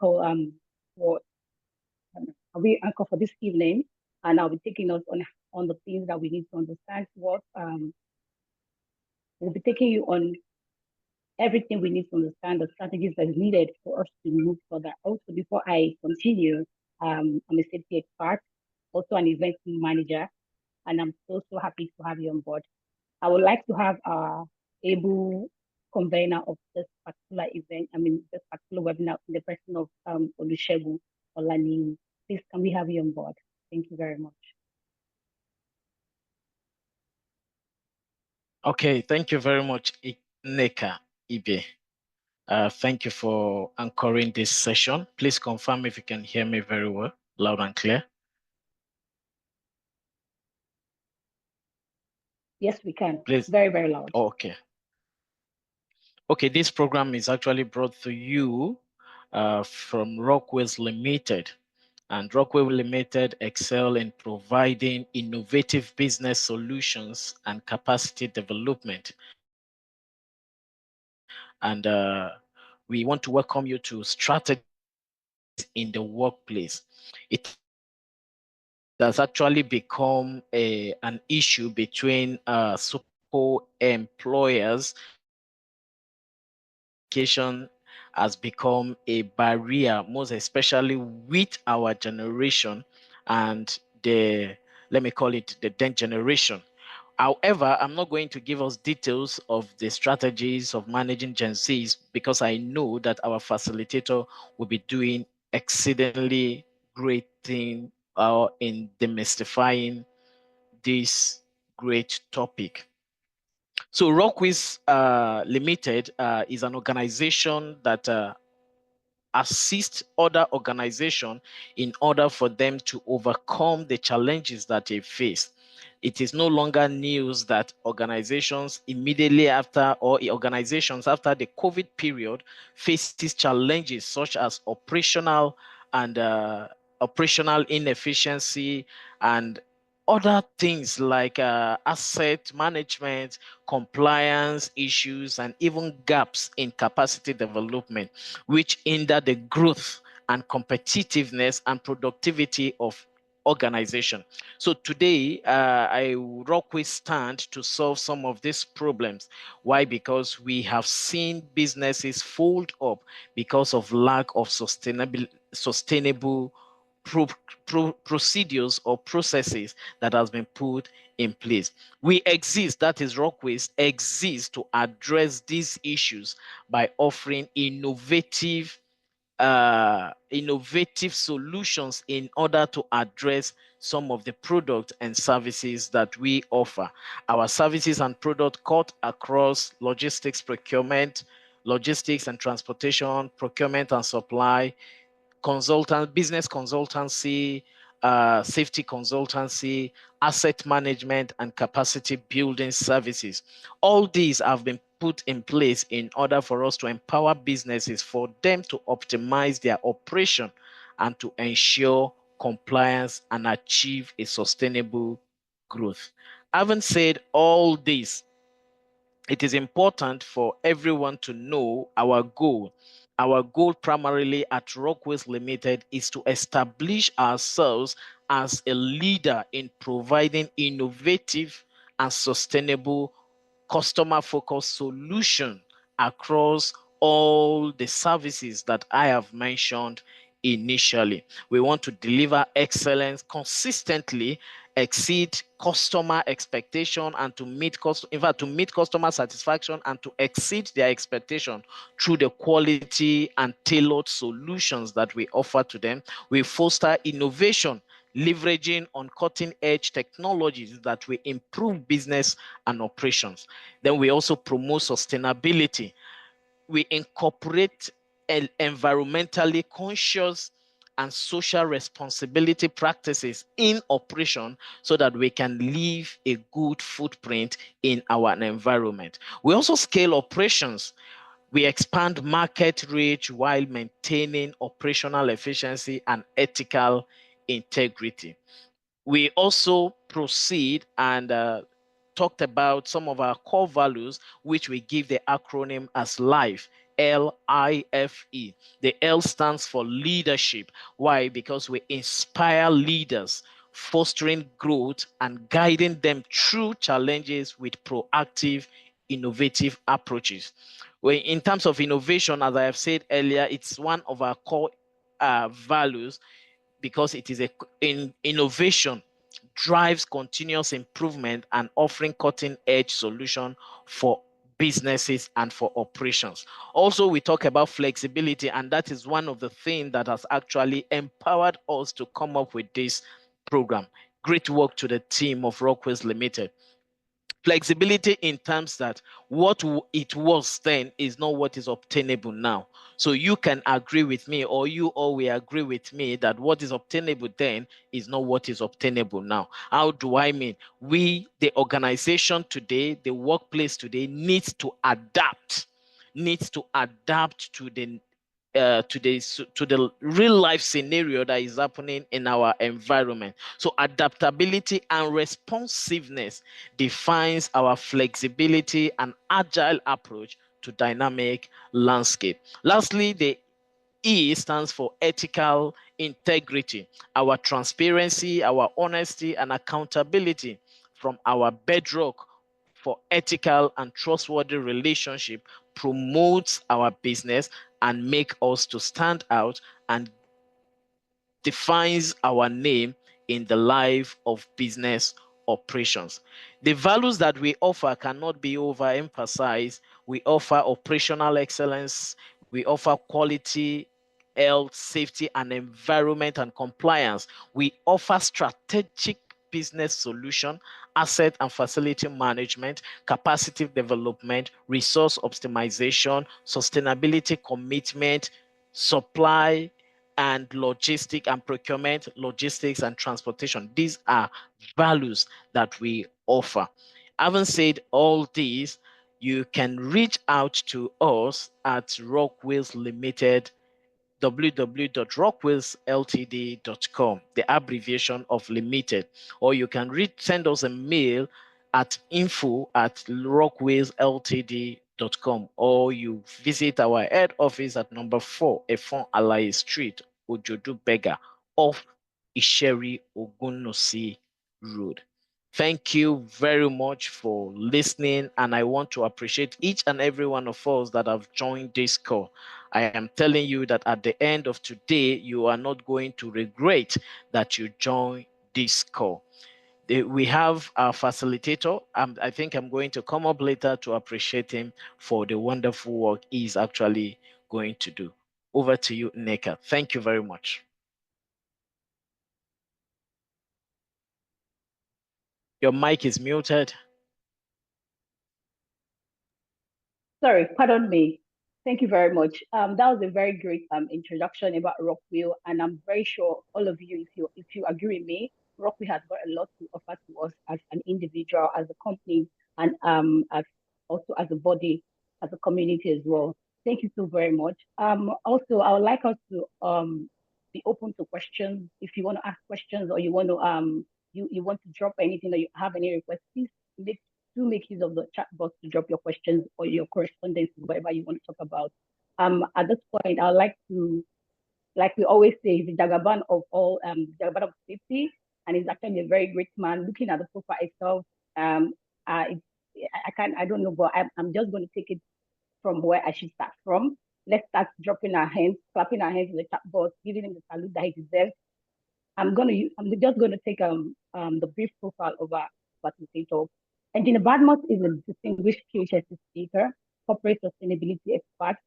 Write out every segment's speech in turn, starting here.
anchor for I'll be anchor for this evening, and I'll be taking us on the things that we need to understand. What we'll be taking you on everything we need to understand, the strategies that is needed for us to move further. Also, before I continue, I'm a safety expert, also an event manager, and I'm so happy to have you on board. I would like to have able convener of this particular event, this particular webinar, in the person of Olusegun Olani. Please, can we have you on board? Thank you very much. Okay, thank you very much, Neka Ibe. Thank you for anchoring this session. Please confirm if you can hear me very well, loud and clear. Yes, we can. Please. Very, very loud. Okay. Okay, this program is actually brought to you from Rockwell's Limited. And Rockwell Limited excel in providing innovative business solutions and capacity development. And we want to welcome you to Strategies in the Workplace. It has actually become an issue between super employers. Education has become a barrier, most especially with our generation and let me call it the 10th generation. However, I'm not going to give us details of the strategies of managing Gen Zs because I know that our facilitator will be doing exceedingly great thing in demystifying this great topic. So Rockwiz Limited is an organization that assists other organizations in order for them to overcome the challenges that they face. It is no longer news that organizations immediately after or organizations after the COVID period faces challenges such as operational inefficiency and other things like asset management, compliance issues, and even gaps in capacity development, which hinder the growth and competitiveness and productivity of organization. So today, I Rockway stand to solve some of these problems. Why? Because we have seen businesses fold up because of lack of sustainable procedures or processes that has been put in place. We exist, that is Rockways, exist to address these issues by offering innovative solutions in order to address some of the products and services that we offer. Our services and product cut across logistics, procurement, logistics and transportation, procurement and supply, business consultancy, safety consultancy, asset management, and capacity building services. All these have been put in place in order for us to empower businesses for them to optimize their operation and to ensure compliance and achieve a sustainable growth. Having said all this, it is important for everyone to know our goal. Our goal primarily at Rockways Limited is to establish ourselves as a leader in providing innovative and sustainable customer-focused solution across all the services that I have mentioned initially. We want to deliver excellence consistently, exceed customer expectation, and to meet customer satisfaction and to exceed their expectation through the quality and tailored solutions that we offer to them. We foster innovation, leveraging on cutting-edge technologies that will improve business and operations. Then we also promote sustainability. We incorporate environmentally conscious and social responsibility practices in operation so that we can leave a good footprint in our environment. We also scale operations. We expand market reach while maintaining operational efficiency and ethical integrity. We also proceed and talked about some of our core values, which we give the acronym as LIFE. LIFE. The L stands for leadership. Why? Because we inspire leaders, fostering growth and guiding them through challenges with proactive, innovative approaches. In terms of innovation, as I have said earlier, it's one of our core values because it is innovation drives continuous improvement and offering cutting edge solution for businesses and for operations. Also, we talk about flexibility, and that is one of the things that has actually empowered us to come up with this program. Great work to the team of Rockwells Limited. Flexibility in terms that what it was then is not what is obtainable now. So you can agree with me, or you all will agree with me, that what is obtainable then is not what is obtainable now. How do I mean? The organization today, the workplace today needs to adapt, to the real life scenario that is happening in our environment. So adaptability and responsiveness defines our flexibility and agile approach to dynamic landscape. Lastly, the E stands for ethical integrity, our transparency, our honesty, and accountability from our bedrock for ethical and trustworthy relationship promotes our business and make us to stand out and defines our name in the life of business operations. The values that we offer cannot be overemphasized. We offer operational excellence, we offer quality, health, safety, and environment and compliance. We offer strategic business solution, asset and facility management, capacity development, resource optimization, sustainability commitment, supply and logistic and procurement, logistics and transportation. These are values that we offer. Having said all these, you can reach out to us at Rockwells Limited, www.rockwellsltd.com, the abbreviation of limited, or you can send us a mail at info@rockwellsltd.com, or you visit our head office at number 4 Efon Alaye Street, Ojodu Bega, off Isheri Ogunnosi Road. Thank you very much for listening, and I want to appreciate each and every one of us that have joined this call. I am telling you that at the end of today, you are not going to regret that you joined this call. We have our facilitator. I think I'm going to come up later to appreciate him for the wonderful work he's actually going to do. Over to you, Neka. Thank you very much. Your mic is muted. Sorry, pardon me. Thank you very much. That was a very great introduction about Rockwell, and I'm very sure all of you, if you agree with me, Rockwell has got a lot to offer to us as an individual, as a company, and as also as a body, as a community as well. Thank you so very much. Also, I would like us to be open to questions. If you want to ask questions, or you want to you want to drop anything, or you have any requests, please make use of the chat box to drop your questions or your correspondence, whatever you want to talk about. At this point, I'd like to, like we always say, the Jagaban of all, Jagaban of safety, and he's actually a very great man. Looking at the profile itself, I don't know, but I'm just going to take it from where I should start from. Let's start dropping our hands, clapping our hands in the chat box, giving him the salute that he deserves. I'm just going to take the brief profile of our facilitator. Engineer Badmos is a distinguished PhD speaker, corporate sustainability expert,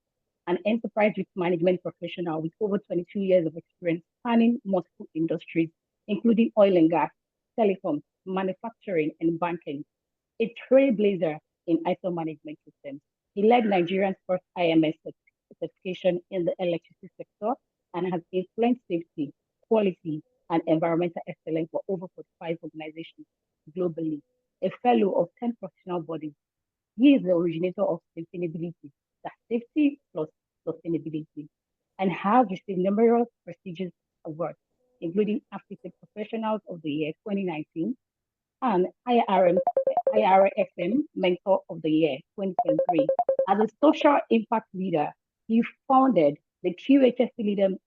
and enterprise risk management professional with over 22 years of experience spanning multiple industries, including oil and gas, telecom, manufacturing, and banking. A trailblazer in ISO management systems. He led Nigeria's first IMS certification in the electricity sector and has influenced safety, quality, and environmental excellence for over 45 organizations globally. A fellow of 10 professional bodies. He is the originator of sustainability, that's safety plus sustainability, and has received numerous prestigious awards, including African Professionals of the Year 2019 and IRM IRSM Mentor of the Year 2023. As a social impact leader, he founded the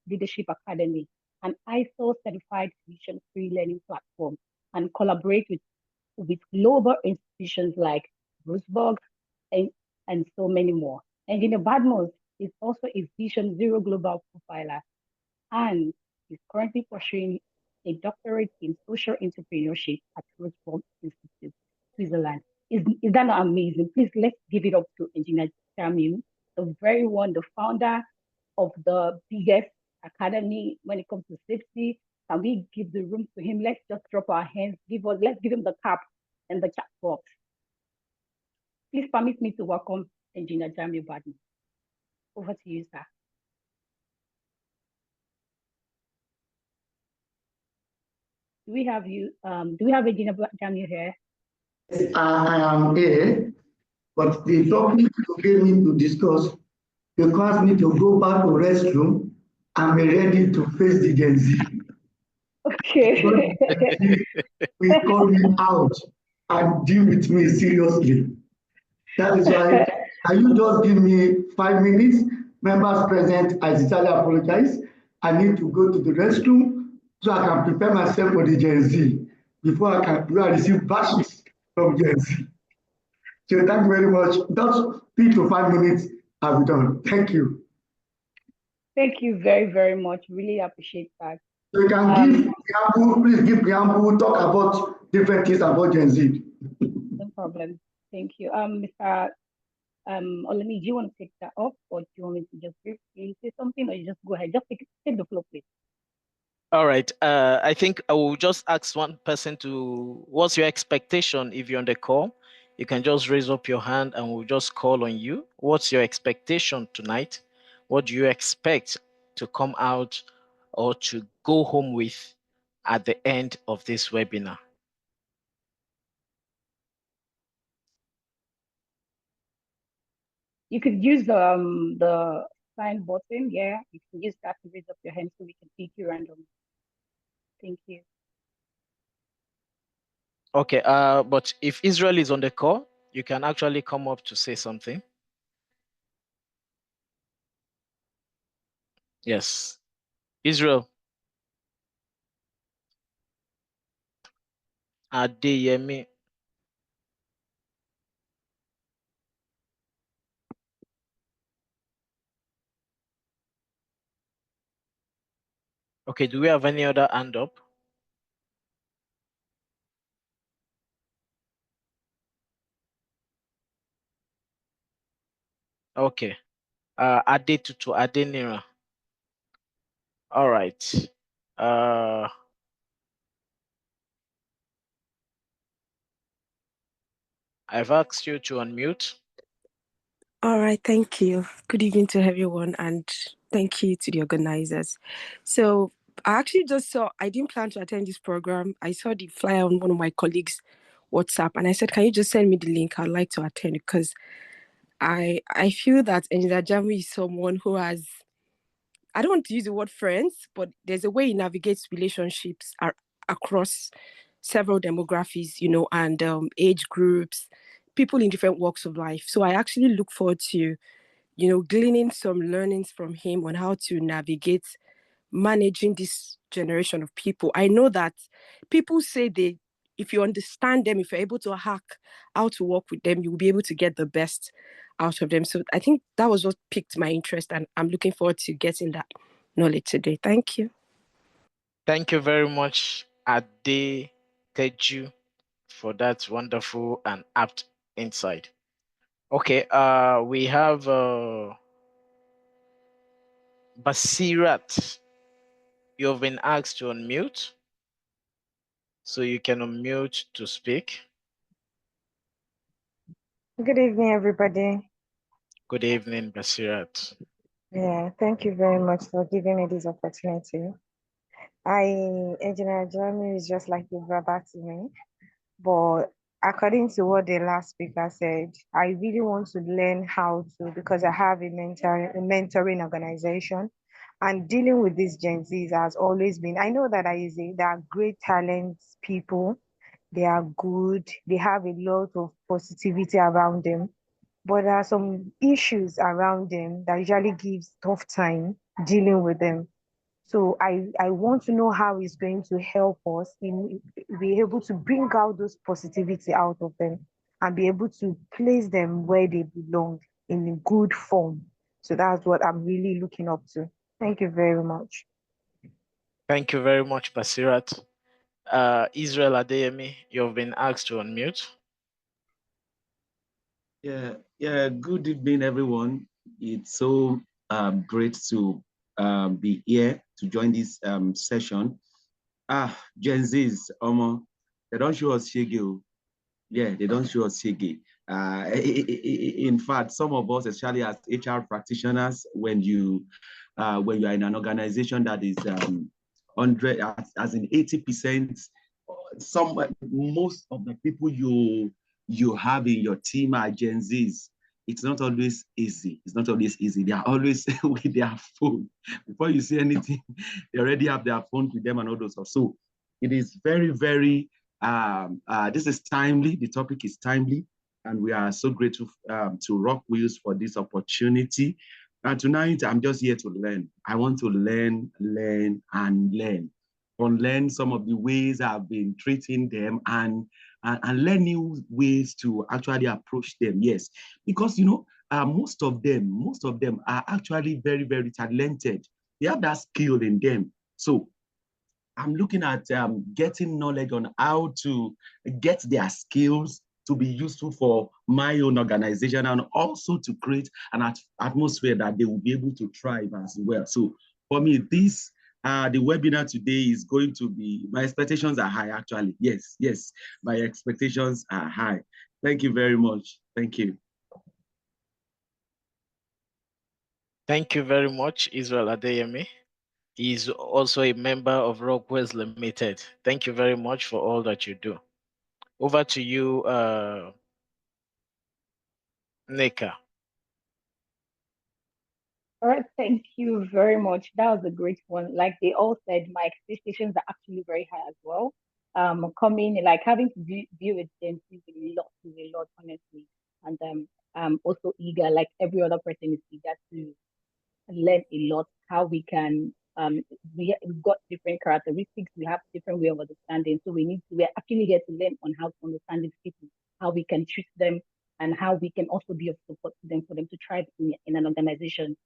Leadership Academy, an ISO certified tuition free learning platform, and collaborate with global institutions like Bruceburg and, and so many more. Engineer Badmos is also a Vision Zero Global Profiler and is currently pursuing a doctorate in social entrepreneurship at Roosevelt Institute, Switzerland. Is that not amazing? Please let's give it up to Engineer Samuel, the very one, the founder of the biggest academy when it comes to safety. Can we give the room to him? Let's just drop our hands. Let's give him the cap and the chat box. Please permit me to welcome Engineer Samuel Badman. Over to you, sir. Do we have you? Do we have Engineer Samuel here? I am here, but the topic you gave me to discuss requires me to go back to restroom and be ready to face the Gen Z. Okay. We call me out and deal with me seriously. That is why, can you just give me 5 minutes? Members present, I sincerely apologize. I need to go to the restroom so I can prepare myself for the Gen Z before I receive bashes from Gen Z. So thank you very much. Just 3 to 5 minutes, I'll be done. Thank you. Thank you very, very much. Really appreciate that. So you can give preamble, please give preamble, talk about different things about Gen Z. No problem. Thank you. Mr. Olemi, do you want to take that off, or do you want me to just briefly say something, or you just go ahead? Just take the floor, please. All right. I think I will just ask one person what's your expectation if you're on the call? You can just raise up your hand and we'll just call on you. What's your expectation tonight? What do you expect to come out or to go home with at the end of this webinar? You could use the sign button. Yeah, you can use that to raise up your hand so we can pick you randomly. Thank you. Okay. But if Israel is on the call, you can actually come up to say something. Yes. Israel. Adeyemi. Okay, do we have any other hand up? Okay. Adetutu Adenira. All right. I've asked you to unmute. All right, thank you. Good evening to everyone, and thank you to the organizers. So I actually just saw, I didn't plan to attend this program. I saw the flyer on one of my colleagues' WhatsApp, and I said, can you just send me the link? I'd like to attend because I feel that Engineer Jamu is someone who has, I don't want to use the word friends, but there's a way he navigates relationships across several demographics, and age groups, people in different walks of life. So I actually look forward to gleaning some learnings from him on how to navigate managing this generation of people. I know that people say if you understand them, if you're able to hack how to work with them, you'll be able to get the best out of them. So I think that was what piqued my interest, and I'm looking forward to getting that knowledge today. Thank you. Thank you very much, Ade Teju, for that wonderful and apt insight. Okay, we have Basirat. You've been asked to unmute, so you can unmute to speak. Good evening, everybody. Good evening, Basirat. Yeah, thank you very much for giving me this opportunity. Engineer Jeremy is just like a brother to me, but according to what the last speaker said, I really want to learn how to, because I have a mentoring organization, and dealing with these Gen Zs has always been, I know that there are great talents, people they are good, they have a lot of positivity around them. But there are some issues around them that usually gives tough time dealing with them. So I want to know how it's going to help us in be able to bring out those positivity out of them and be able to place them where they belong in good form. So that's what I'm really looking up to. Thank you very much. Thank you very much, Basirat. Israel Adeyemi, you've been asked to unmute. Yeah. Good evening, everyone. It's so great to be here to join this session. Gen Zs, they don't show us shege. Yeah, they don't show us shege. In fact, some of us, especially as HR practitioners, when you are in an organization that is 100, as in 80%, most of the people you have in your team are Gen Zs. It's not always easy. It's not always easy. They are always with their phone. Before you see anything, they already have their phone with them and all those stuff. So it is very, very, this is timely. The topic is timely. And we are so grateful to Rock Wheels for this opportunity. And tonight, I'm just here to learn. I want to learn, and learn. Unlearn some of the ways I've been treating them and learn new ways to actually approach them. Yes, because most of them are actually very, very talented. They have that skill in them. So I'm looking at getting knowledge on how to get their skills to be useful for my own organization and also to create an atmosphere that they will be able to thrive as well. So for me, the webinar today is going to be, my expectations are high actually. Yes, my expectations are high. Thank you very much. Thank you. Thank you very much, Israel Adeyemi. He's also a member of Rockwells Limited. Thank you very much for all that you do. Over to you, Nika. All right, thank you very much. That was a great one. Like they all said, my expectations are actually very high as well. Coming like having to deal with them is a lot, honestly. And I'm also eager, like every other person is eager to learn a lot. How we can we've got different characteristics, we have different way of understanding. So we're actually here to learn on how to understand these people, how we can treat them, and how we can also be of support to them for them to thrive in an organization.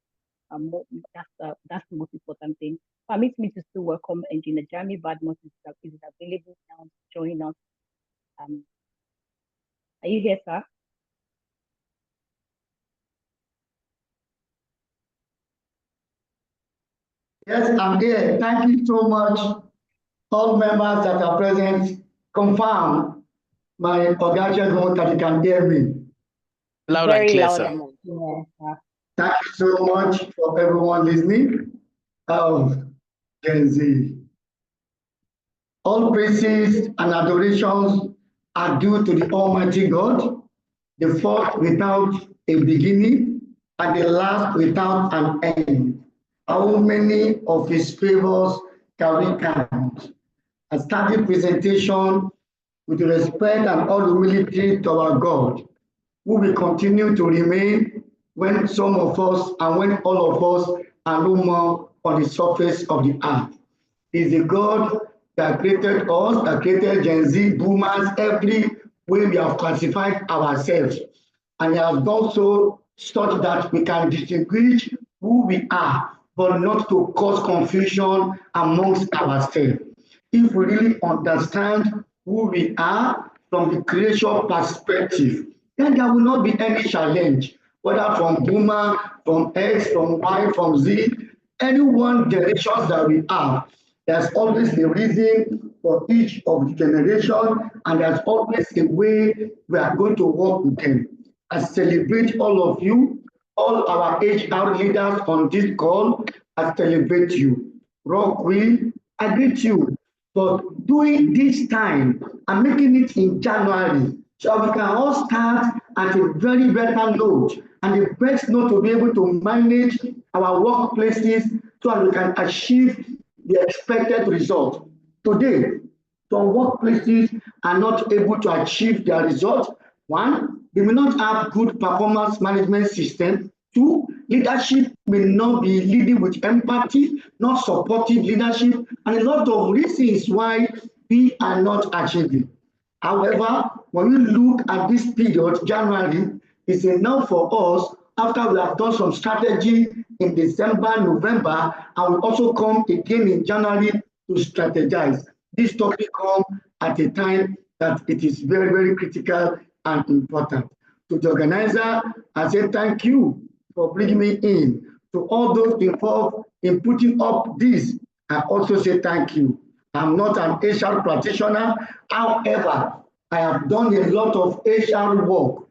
That's the most important thing. Permit me to still welcome Engineer Jamie Badmus is available now to join us. Are you here, sir? Yes, I'm here. Thank you so much. All members that are present, confirm my Ogacha that you can hear me. Loud and Very clear, loud sir. and clear, sir. Thank you so much for everyone listening. Gen Z. All praises and adorations are due to the Almighty God, the first without a beginning and the last without an end. How many of his favors can we count? A starting presentation with respect and all humility to our God, who will continue to remain when some of us and when all of us are no more on the surface of the earth. Is the God that created us, that created Gen Z, boomers, every way we have classified ourselves. And He has done so such that we can distinguish who we are, but not to cause confusion amongst ourselves. If we really understand who we are from the creation perspective, then there will not be any challenge, whether from boomer, from X, from Y, from Z, any one generations that we have. There's always a reason for each of the generation, and there's always a way we are going to work with them. I celebrate all of you, all our HR leaders on this call. I celebrate you. Rock, I greet you. But doing this time and making it in January, so we can all start at a very better note and the best note to be able to manage our workplaces so that we can achieve the expected result. Today, some workplaces are not able to achieve their result. One, they may not have good performance management system. Two, leadership may not be leading with empathy, not supportive leadership, and a lot of reasons why we are not achieving. However, when we look at this period, January is enough for us after we have done some strategy in December, November, and we also come again in January to strategize. This topic comes at a time that it is very, very critical and important. To the organizer, I say thank you for bringing me in. To all those involved in putting up this, I also say thank you. I'm not an HR practitioner. However, I have done a lot of HR work.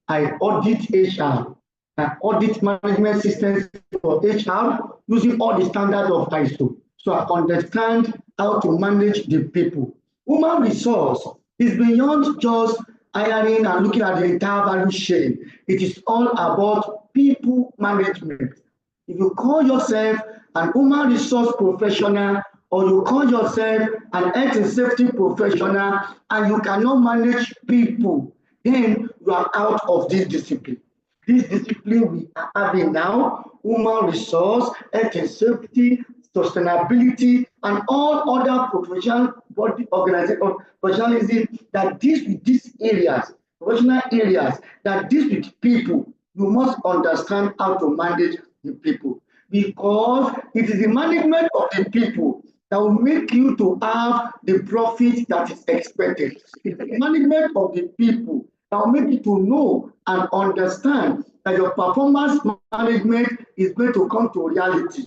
I audit HR. I audit management systems for HR using all the standards of ISO. So I understand how to manage the people. Human resource is beyond just hiring and looking at the entire value chain. It is all about people management. If you call yourself an human resource professional or you call yourself an health and safety professional and you cannot manage people, then you are out of this discipline. This discipline we are having now, human resource, health and safety, sustainability, and all other professional body organization professionalism that deals with these areas, professional areas that deals with people, you must understand how to manage the people because it is the management of the people that will make you to have the profit that is expected. It's the management of the people that will make you to know and understand that your performance management is going to come to reality.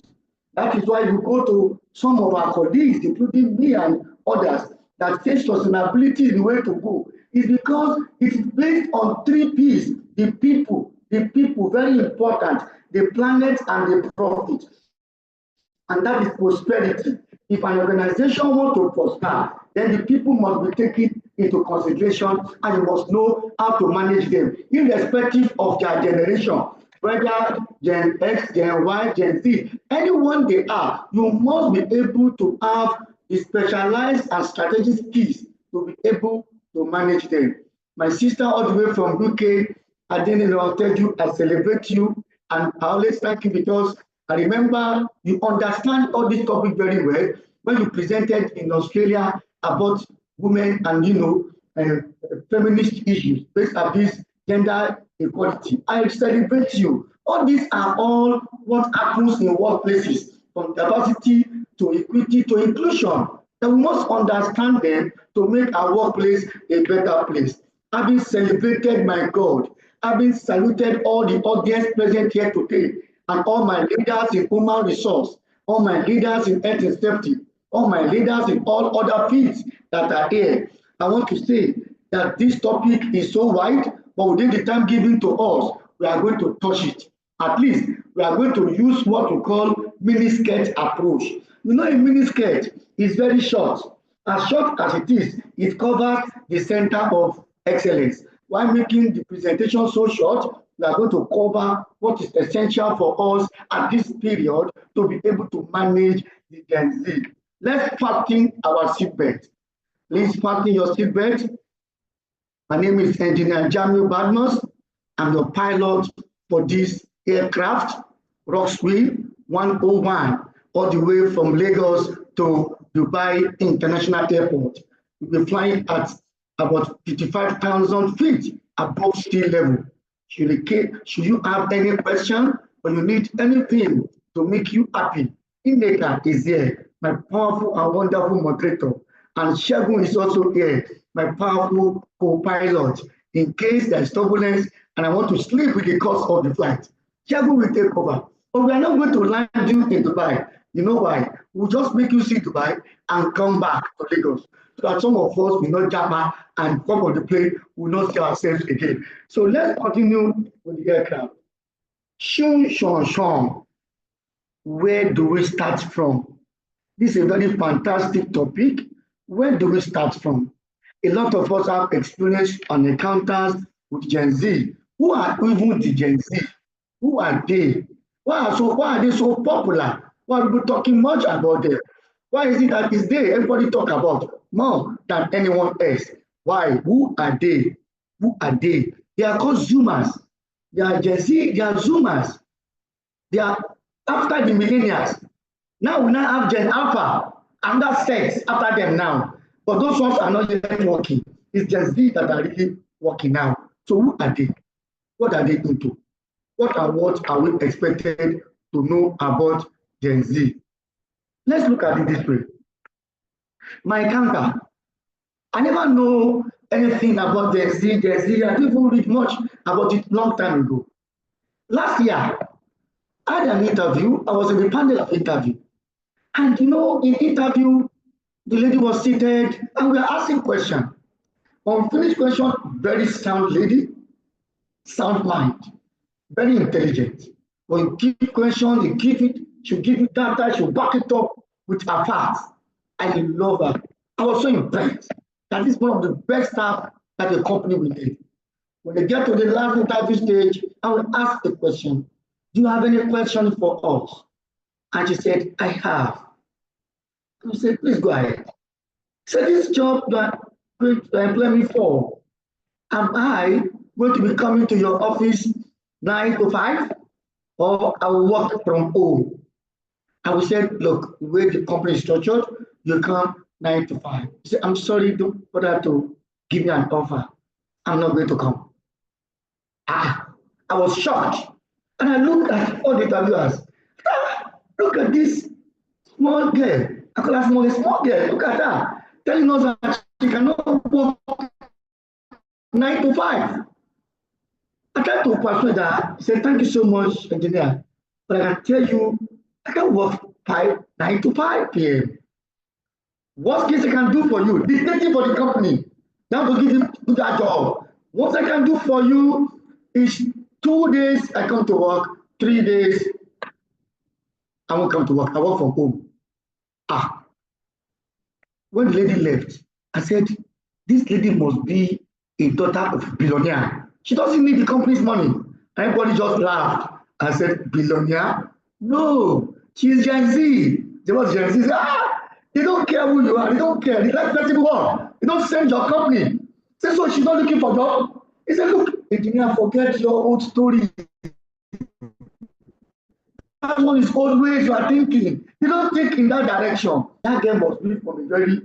That is why you go to some of our colleagues, including me and others, that say sustainability is the way to go. It's because it's based on three P's: the people, very important, the planet and the profit. And that is prosperity. If an organization wants to prosper, then the people must be taken into consideration and you must know how to manage them, irrespective of their generation, whether Gen X, Gen Y, Gen Z, anyone they are, you must be able to have the specialized and strategic skills to be able to manage them. My sister all the way from UK, I didn't know I'll tell you, I celebrate you and I always thank you because I remember you understand all this topic very well when you presented in Australia about women and feminist issues based on this gender equality. I celebrate you. All these are all what happens in workplaces, from diversity to equity to inclusion. And we must understand them to make our workplace a better place. Having celebrated my God, having saluted all the audience present here today, and all my leaders in human resource, all my leaders in health and safety, all my leaders in all other fields that are here, I want to say that this topic is so wide, but within the time given to us, we are going to touch it. At least we are going to use what we call miniskirt approach. You know, a miniskirt is very short. As short as it is, it covers the center of excellence. While making the presentation so short, we are going to cover what is essential for us at this period to be able to manage the Gen Z. Let's fasten our seatbelt. Please fasten your seatbelt. My name is Engineer Jamil Badmus. I'm the pilot for this aircraft, Roxwell 101, all the way from Lagos to Dubai International Airport. We'll be flying at about 55,000 feet above sea level. Should you have any question or you need anything to make you happy, Ineka is here, my powerful and wonderful moderator. And Shegun is also here, my powerful co-pilot. In case there's turbulence and I want to sleep with the cost of the flight, Shegun will take over. But we are not going to land you in Dubai. You know why? We'll just make you see Dubai and come back to Lagos. So that some of us will not jump out and come on the plane, will not see ourselves again. So let's continue with the aircraft. Shun, shun, shun. Where do we start from? This is a very fantastic topic. Where do we start from? A lot of us have experience and encounters with Gen Z. Who are even the Gen Z? Who are they? Why are they so popular? Why are people talking much about them? Why is it that is they everybody talk about more than anyone else? Why? Who are they? Who are they? They are called Zoomers. They are Gen Z, they are Zoomers. They are after the millennials. Now we now have Gen Alpha, and that sex after them now. But those ones are not yet working. It's Gen Z that are really working now. So who are they? What are they into? What are we expected to know about Gen Z? Let's look at it this way. My counter, I never know anything about Gen Z. Gen Z, I didn't even read much about it long time ago. Last year, I had an interview. I was in a panel of interview. And in interview, the lady was seated and we were asking questions. Unfinished question, very sound lady, sound mind, very intelligent. When you give question, you give it, she'll give you data, she'll back it up with her facts. I love her. I was so impressed. That is one of the best staff that the company will get. When they get to the last interview stage, I will ask the question, do you have any questions for us? And she said, I have. I said, please go ahead. So this job you are going to employ me for, am I going to be coming to your office 9 to 5 or I will work from home? And we said, look, the way the company is structured, you come 9 to 5. He said, I'm sorry, don't bother to give me an offer. I'm not going to come. I was shocked. And I looked at all the interviewers. Look at this small girl. I call her small girl. Look at her. Telling us that she cannot work 9 to 5. I tried to persuade her. He said, thank you so much, engineer. But I can tell you, I can work 9 to 5 p.m. Worst case I can do for you, dictating for the company. Now to give you do that job. What I can do for you is 2 days I come to work, 3 days I won't come to work. I work from home. When the lady left, I said, this lady must be a daughter of a billionaire. She doesn't need the company's money. Everybody just laughed and said, billionaire? No, she's Gen Z. They was Gen Z. They don't care who you are. They don't care. They like letting work. They don't send your company. Say, so she's not looking for job. He said, look, engineer, forget your old story. That one is always you are thinking. You don't think in that direction. That girl must be from a very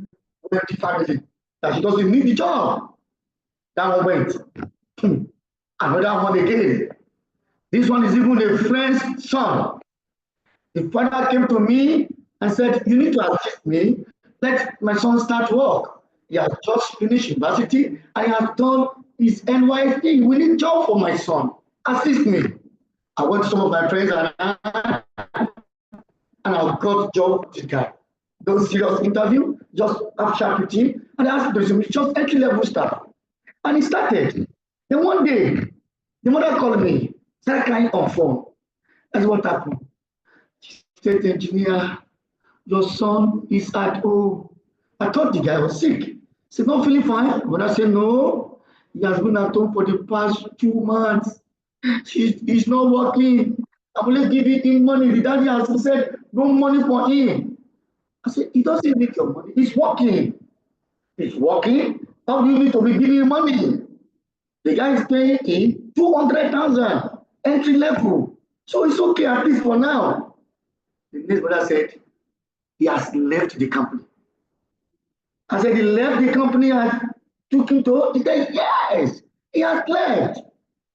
wealthy family that she doesn't need the job. That one went. Another one again. This one is even a friend's son. The father came to me and said, you need to assist me. Let my son start work. He has just finished university. I have done his NYC. We need job for my son. Assist me. I went to some of my friends and I got job with this guy. Those serious interview, just have chat with him, and I asked him, just entry level stuff. And he started. Then one day, the mother called me, started crying on phone. That's what happened. She said, engineer, your son is at home. I thought the guy was sick. He said, not feeling fine. When I said, no, he has been at home for the past 2 months. He's not working. I'm only giving him money. The daddy has said, no money for him. I said, he doesn't need your money. He's working. He's working. How do you need to be giving him money? The guy is paying him 200,000 entry level. So it's okay at least for now. The next brother said, he has left the company. I said, he left the company and took him to, he said, yes, he has left.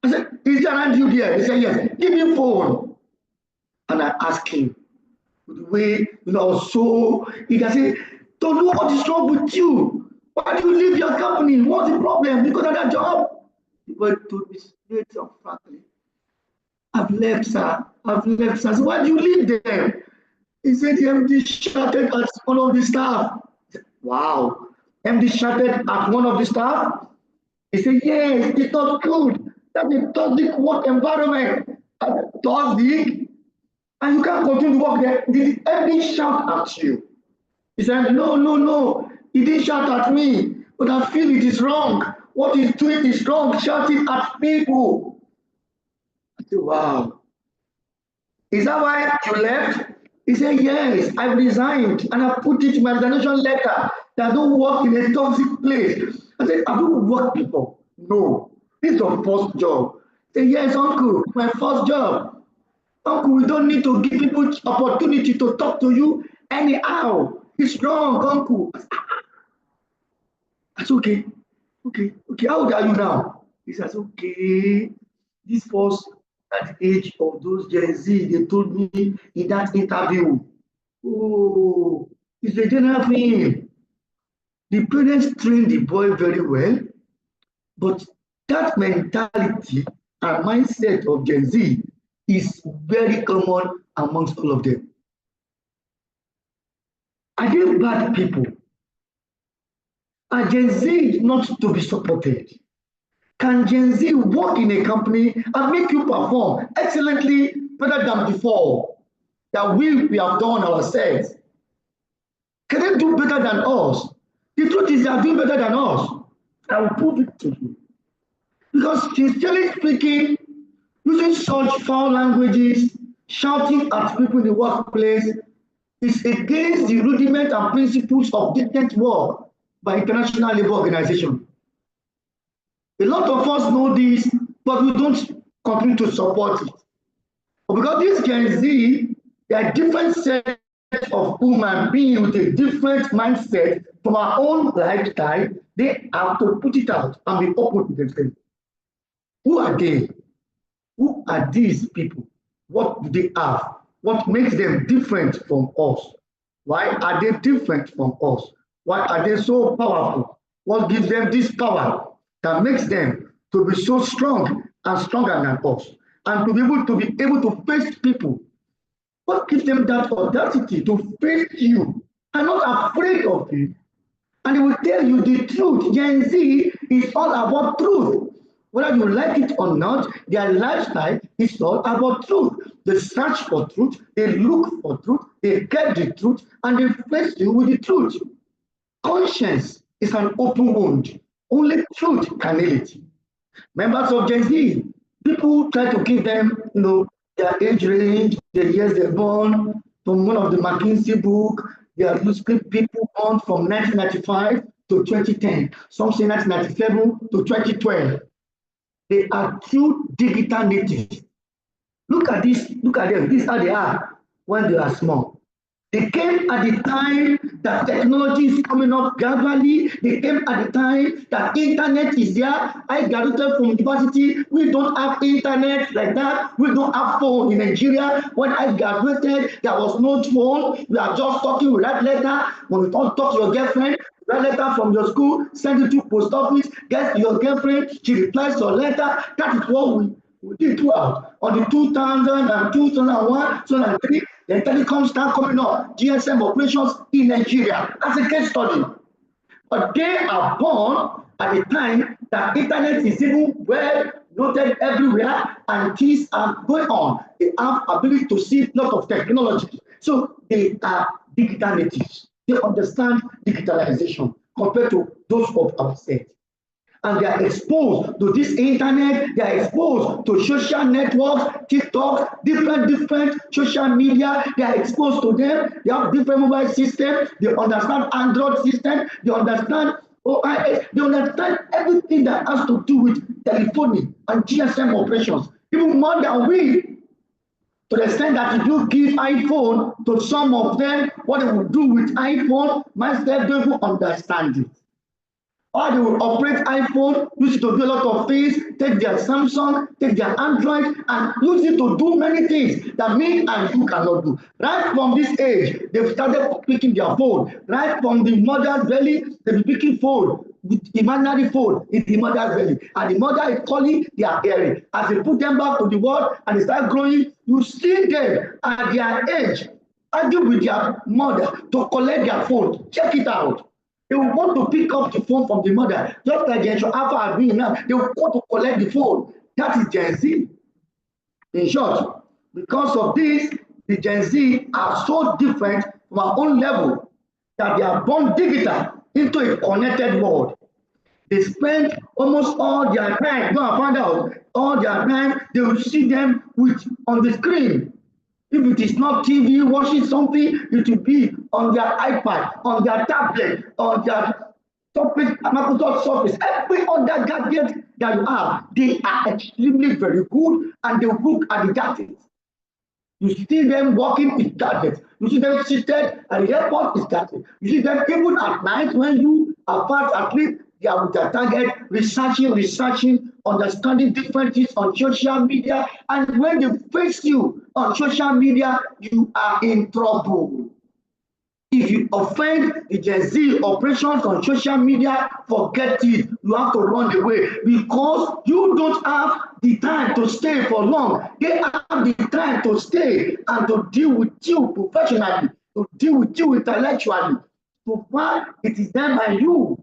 I said, is he around you there? He said, yes, give him phone. And I asked him, the way, so he can say, don't know what is wrong with you. Why do you leave your company? What's the problem? Because of that job? The boy told me straight up, frankly, I've left, sir. I've left, sir. So why do you leave them? He said the MD shouted at one of the staff. Said, wow. MD shouted at one of the staff. He said, yes, it's not good. That's a toxic work environment. Toxic. And you can't continue to work there. Did the MD shout at you? He said, no, no, no. He didn't shout at me. But I feel it is wrong. What he's doing is wrong, shouting at people. I said, wow. Is that why you left? He said, yes, I resigned and I put it in my resignation letter. that don't work in a toxic place. I said, have you worked before? No. This is your first job. Say, yes, uncle, my first job. Uncle, we don't need to give people opportunity to talk to you anyhow. It's wrong, uncle. I said, okay, okay. How old are you now? He says, okay. This was at the age of those Gen Z. They told me in that interview. Oh, it's a general thing. The parents train the boy very well, but that mentality and mindset of Gen Z is very common amongst all of them. Are they bad people? Are Gen Z not to be supported? Can Gen Z work in a company and make you perform excellently better than before that we have done ourselves? Can they do better than us? The truth is they are doing better than us. I will prove it to you. Because sincerely speaking, using such foul languages, shouting at people in the workplace is against the rudiment and principles of decent work by International Labour Organization. A lot of us know this, but we don't continue to support it. But because this Gen Z, they are different set of human beings with a different mindset from our own lifestyle, they have to put it out and be open to themselves. Who are they? Who are these people? What do they have? What makes them different from us? Why are they different from us? Why are they so powerful? What gives them this power that makes them to be so strong and stronger than us? And to be able to face people. What gives them that audacity to face you and not afraid of it? And they will tell you the truth. Gen Z is all about truth. Whether you like it or not, their lifestyle is all about truth. They search for truth, they look for truth, they get the truth, and they face you with the truth. Conscience is an open wound. Only truth can heal it. Members of Gen Z, people try to give them, their age range, the years they're born, from one of the McKinsey book, they are listing people born from 1995 to 2010. Some say 1997 to 2012. They are true digital natives. Look at this, look at them. This is how they are when they are small. They came at the time that technology is coming up gradually. They came at the time that internet is there. I graduated from university. We don't have internet like that. We don't have phone in Nigeria. When I graduated, there was no phone. We are just talking. We write letter. When we don't talk to your girlfriend, write letter from your school, send it to post office, get your girlfriend. She replies to your letter. That is what we did throughout. On the 2000 and 2001, 2003, the telecom start coming up, GSM operations in Nigeria. That's a case study. But they are born at a time that internet is even well noted everywhere and things are going on. They have ability to see a lot of technology. So they are digital natives. They understand digitalization compared to those of ourselves. And they are exposed to this internet, they are exposed to social networks, TikTok, different social media, they are exposed to them, they have different mobile systems, they understand Android system, they understand OIS, they understand everything that has to do with telephony and GSM operations, even more than we. To the extent that if you give iPhone to some of them, what they will do with iPhone, myself don't even understand it. Or they will operate iPhone, use it to do a lot of things, take their Samsung, take their Android, and use it to do many things that me and you cannot do. Right from this age, they've started picking their phone. Right from the mother's belly, they've been picking phone, with imaginary phone in the mother's belly. And the mother is calling their hearing. As they put them back to the world and they start growing, you see them at their age argue with their mother to collect their phone. Check it out. They will want to pick up the phone from the mother, just like Generation Alpha are doing now. They will want to collect the phone. That is Gen Z. In short, because of this, the Gen Z are so different from our own level that they are born digital into a connected world. They spend almost all their time, go and find out, all their time, they will see them with on the screen. If it is not TV, watching something, it will be on their iPad, on their tablet, on their Surface, Microsoft Surface, every other gadget that you have, they are extremely very good and they look at the gadgets. You see them walking with gadgets. You see them seated at the airport with gadgets. You see them even at night when you are fast asleep, they are with their target, researching, understanding different things on social media. And when they face you on social media, you are in trouble. If you offend the Gen Z operations on social media, forget it. You have to run away because you don't have the time to stay for long. They have the time to stay and to deal with you professionally, to deal with you intellectually. So far, it is them and you.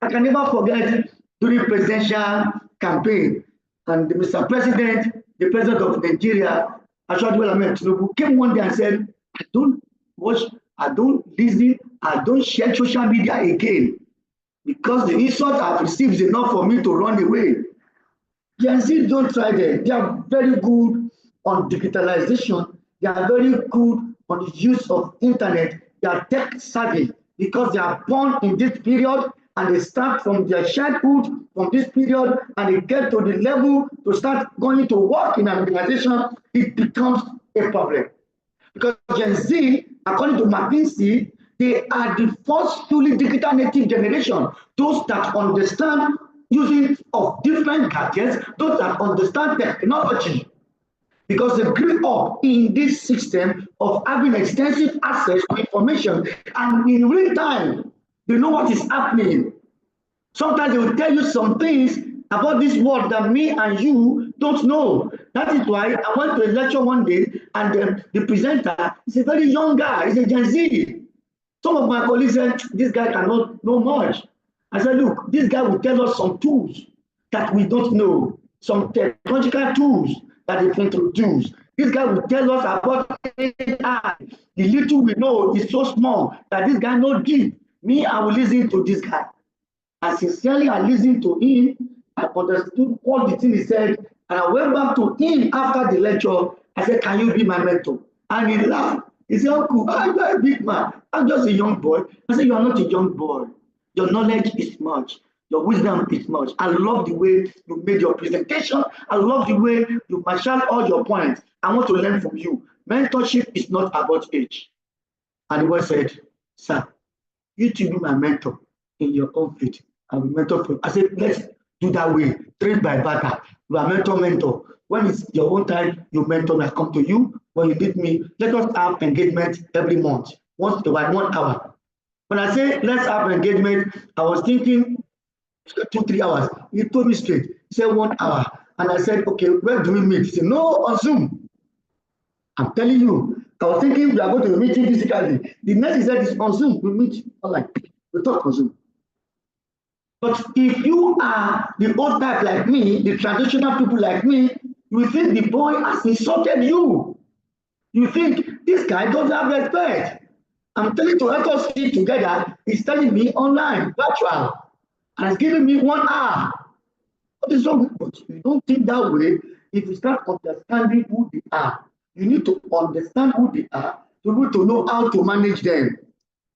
I can never forget during presidential campaign, and Mr. President, the president of Nigeria, Ashwadu Ahmed Tinubu, came one day and said, I don't watch, I don't listen, I don't share social media again because the insult I've received is enough for me to run away. Gen Z don't try them. They are very good on digitalization. They are very good on the use of internet. They are tech savvy because they are born in this period and they start from their childhood from this period and they get to the level to start going to work in an organization, it becomes a problem. Because Gen Z, according to McKinsey, they are the first truly digital native generation. Those that understand using of different gadgets, those that understand technology. Because they grew up in this system of having extensive access to information and in real time, they know what is happening. Sometimes they will tell you some things about this world that me and you don't know. That is why I went to a lecture one day and the presenter is a very young guy, he's a Gen Z. Some of my colleagues said, this guy cannot know much. I said, look, this guy will tell us some tools that we don't know, some technological tools that they introduce. This guy will tell us about AI. The little we know is so small that this guy not deep. Me, I will listen to this guy. I sincerely I listened to him. I understood all the things he said. And I went back to him after the lecture. I said, can you be my mentor? And he laughed. He said, Uncle, I'm not a big man. I'm just a young boy. I said, you are not a young boy. Your knowledge is much. Your wisdom is much. I love the way you made your presentation. I love the way you marshaled all your points. I want to learn from you. Mentorship is not about age. And the boy said, sir, you to be my mentor in your own faith. I will mentor for you. I said, let's do that way. Trade by barter. You are mentor. When it's your own time, you mentor will come to you. When you need me, let us have engagement every month. Once in a while, 1 hour. When I say let's have engagement, I was thinking 2-3 hours. He told me straight. He said 1 hour. And I said, okay, where do we meet? He said, no, on Zoom. I'm telling you, I was thinking we are going to meet him physically. The next he said is on Zoom. We meet online. We talk on Zoom. But if you are the old type like me, the traditional people like me, you think the boy has insulted you. You think this guy doesn't have respect. I'm telling you to let us eat together. He's telling me online, virtual, and he's giving me 1 hour. What is wrong with you? You don't think that way. If you start understanding who they are, you need to understand who they are to be able to know how to manage them.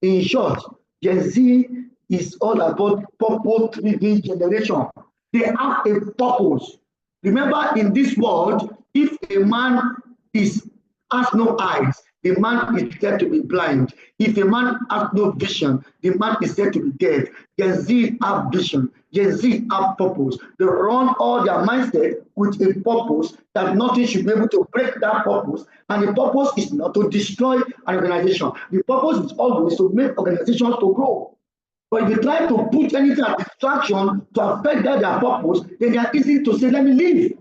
In short, Gen Z is all about purpose-driven generation. They have a purpose. Remember, in this world, if a man has no eyes, the man is said to be blind. If a man has no vision, the man is said to be dead. Gen Z have vision. Gen Z have purpose. They run all their mindset with a purpose that nothing should be able to break that purpose. And the purpose is not to destroy an organization. The purpose is always to make organizations to grow. But if you try to put anything as distraction to affect their purpose, then they are easy to say, let me leave.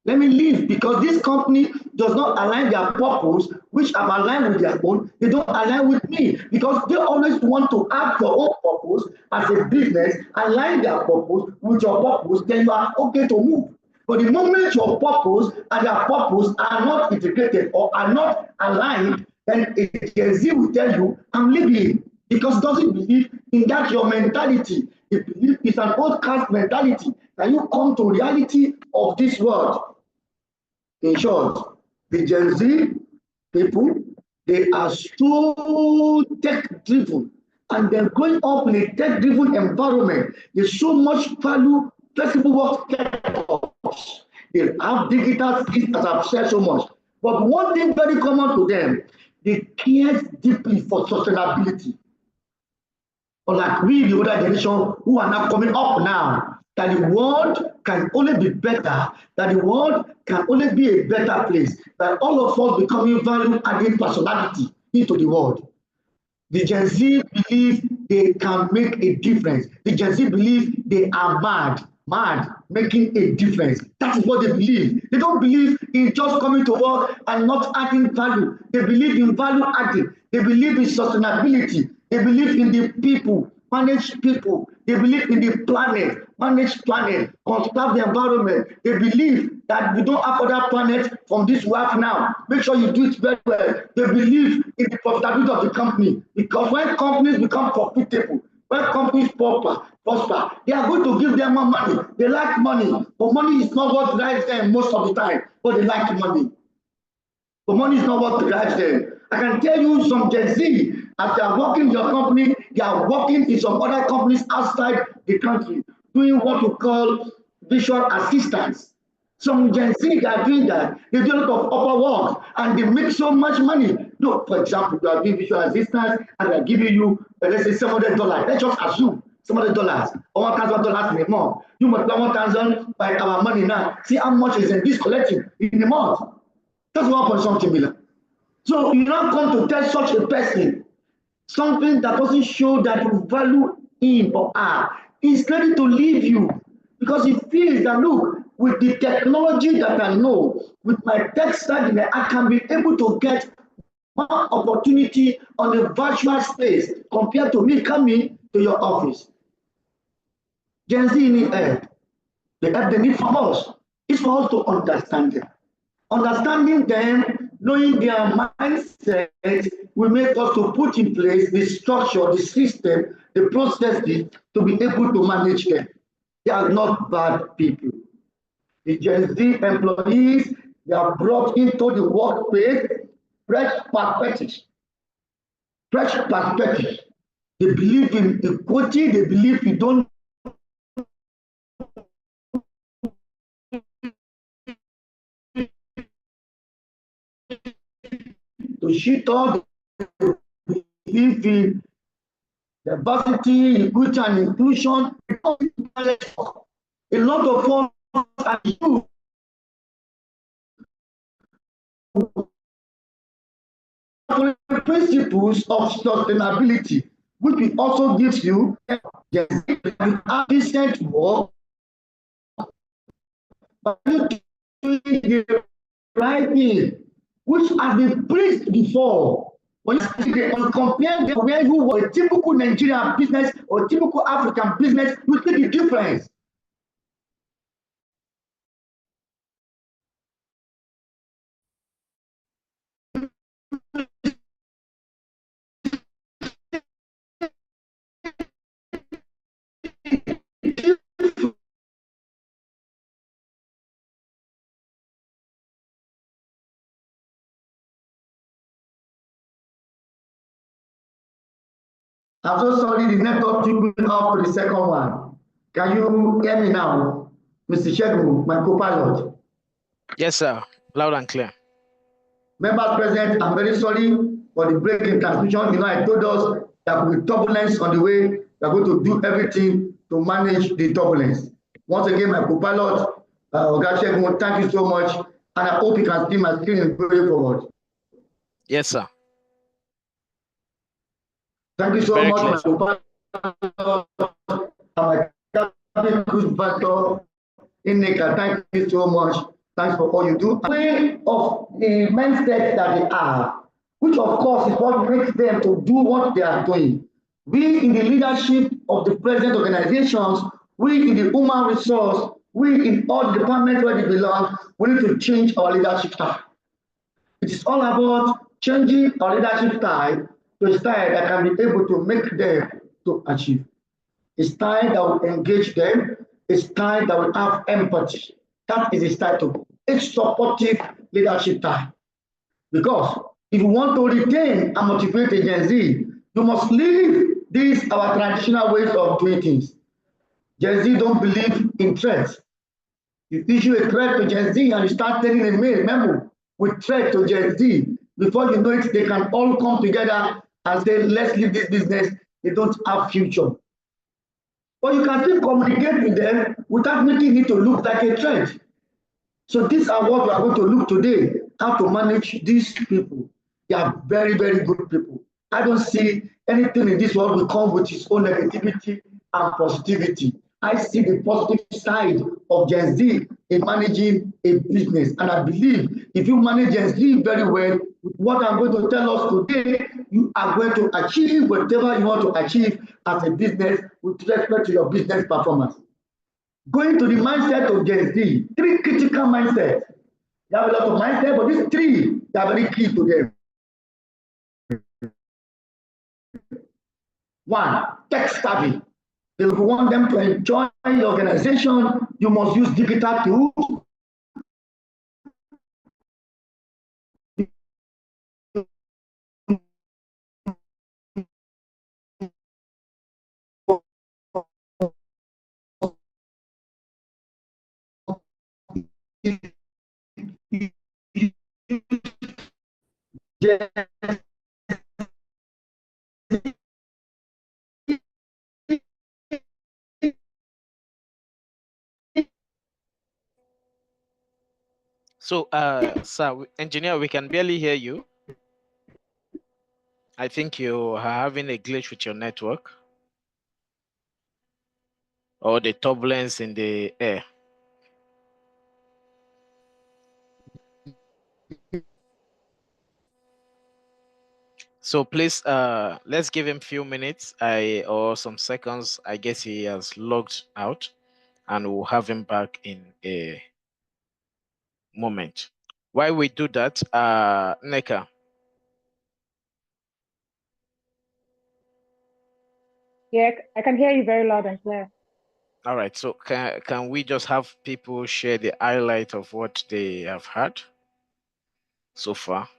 Let me leave because this company does not align their purpose, which have aligned with their own. They don't align with me because they always want to have your own purpose as a business, align their purpose with your purpose, then you are okay to move. But the moment your purpose and their purpose are not integrated or are not aligned, then a Gen Z will tell you, I'm leaving because it doesn't believe in that your mentality. It believes it's an old caste mentality. Can you come to reality of this world? In short, the Gen Z people. They are so tech-driven, and they're growing up in a tech-driven environment. There's so much value, flexible work setups. They have digital skills, as I've said so much. But one thing very common to them, they care deeply for sustainability. Unlike we, the older generation, who are now coming up now, that the world can only be better, that the world can only be a better place, that all of us becoming value-added personality into the world. The Gen Z believe they can make a difference. The Gen Z believe they are mad, making a difference. That is what they believe. They don't believe in just coming to work and not adding value. They believe in value adding. They believe in sustainability. They believe in the people, manage people. They believe in the planet, manage planet, conserve the environment. They believe that we don't have other planets from this world now. Make sure you do it very well. They believe in the profitability of the company, because when companies become profitable, when companies prosper, they are going to give them more money. They like money, but money is not what drives them most of the time, but they like money. But money is not what drives them. I can tell you some Gen Z, as they are working in your company, they are working in some other companies outside the country, doing what we call visual assistance. Some Gen Z, they are doing that. They do a lot of upper work and they make so much money. No, for example, you are doing visual assistance and they are giving you, let's say, $700. Let's just assume $700 or $1,000 in a month. You multiply 1,000 by our money now. See how much is in this collecting in a month. That's 1.something million. So you now come to tell such a person something that doesn't show that you value him or her. He's ready to leave you because he feels that, look, with the technology that I know, with my tech study, I can be able to get more opportunity on a virtual space compared to me coming to your office. Gen Z need help. The help they need from us is for us to understand them. Understanding them, knowing their mindset will make us to put in place the structure, the system, the processes to be able to manage them. They are not bad people. The Gen Z employees, they are brought into the workplace fresh perspectives. Fresh perspectives. They believe in equity, they believe you don't to shit on, they believe in diversity, equity, and inclusion. A lot of us are you principles of sustainability, which will also gives you decent work, but doing the right thing, which has been preached before. When you compare them where you were a typical Nigerian business or typical African business, you see the difference. I'm so sorry, the network took me off to the second one. Can you hear me now, Mr. Shegun, my co-pilot? Yes, sir. Loud and clear. Members present, I'm very sorry for the break in transmission. I told us there will be turbulence on the way. We are going to do everything to manage the turbulence. Once again, my co-pilot, Oga Shegun, thank you so much. And I hope you can see my screen going forward. Yes, sir. Thank you so Very much, clear. my co-pilot, my cabin crew inspector, Ineka, thank you so much. Thanks for all you do. The way of the mindset that they are, which of course is what makes them to do what they are doing. We in the leadership of the present organizations, we in the human resource, we in all departments where they belong, we need to change our leadership style. It is all about changing our leadership style to a style that can be able to make them to achieve. A style that will engage them, a style that will have empathy. That is a style to a supportive leadership style. Because If you want to retain and motivate a Gen Z, you must leave these our traditional ways of doing things. Gen Z don't believe in threats. You issue a threat to Gen Z and you start sending a mail memo with threat to Gen Z. Before you know it, they can all come together and say, let's leave this business. They don't have future. But you can still communicate with them without making it to look like a threat. So these are what we are going to look today, how to manage these people. They are very, very good people. I don't see anything in this world will come with its own negativity and positivity. I see the positive side of Gen Z in managing a business. And I believe if you manage Gen Z very well, with what I'm going to tell us today, you are going to achieve whatever you want to achieve as a business with respect to your business performance. Going to the mindset of Gen Z, three critical mindsets. They have a lot of mindset, but these three, they are very key to them. One, tech savvy. If you want them to enjoy the organization, you must use digital tools. So, sir, engineer, we can barely hear you. I think you are having a glitch with your network or the turbulence in the air. So please, let's give him a few minutes, or some seconds. I guess he has logged out, and we'll have him back in a moment. While we do that, Neka. Yeah, I can hear you very loud and clear. All right. So can we just have people share the highlight of what they have heard so far,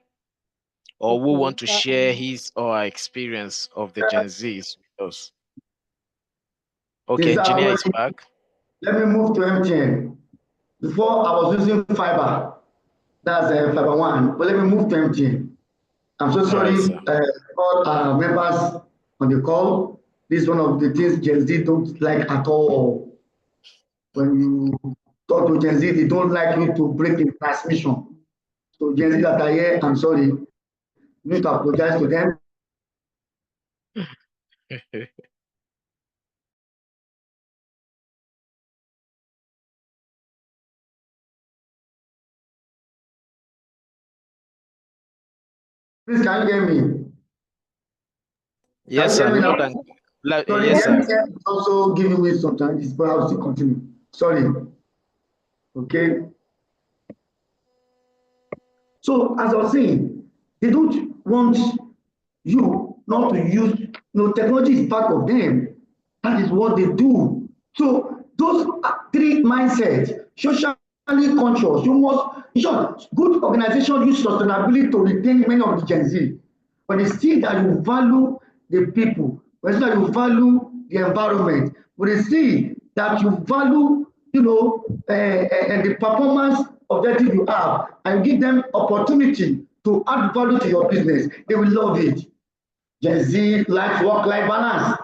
or who want to share his or her experience of the Gen Zs with us? Okay, engineer is back. Let me move to MTN. Before I was using fiber, that's fiber one, but let me move to MTN. I'm so sorry, all our members on the call. This is one of the things Gen Z don't like at all. When you talk to Gen Z, they don't like you to break in transmission. So Gen Z that are here, I'm sorry. You need to apologize to them. Please, can you hear me? Yes, sir. Loud and sorry, yes, sir. MTN is also giving me some time. This but I'll still continue. Sorry. Okay. So as I was saying, they don't want you not to use, technology is part of them. That is what they do. So those three mindsets, socially conscious, you must, in short, good organization use sustainability to retain many of the Gen Z. When they see that you value the people, when they see that you value the environment, when they see that you value, and the performance objective you have, and give them opportunity to add value to your business, they will love it. Gen Z likes work-life balance.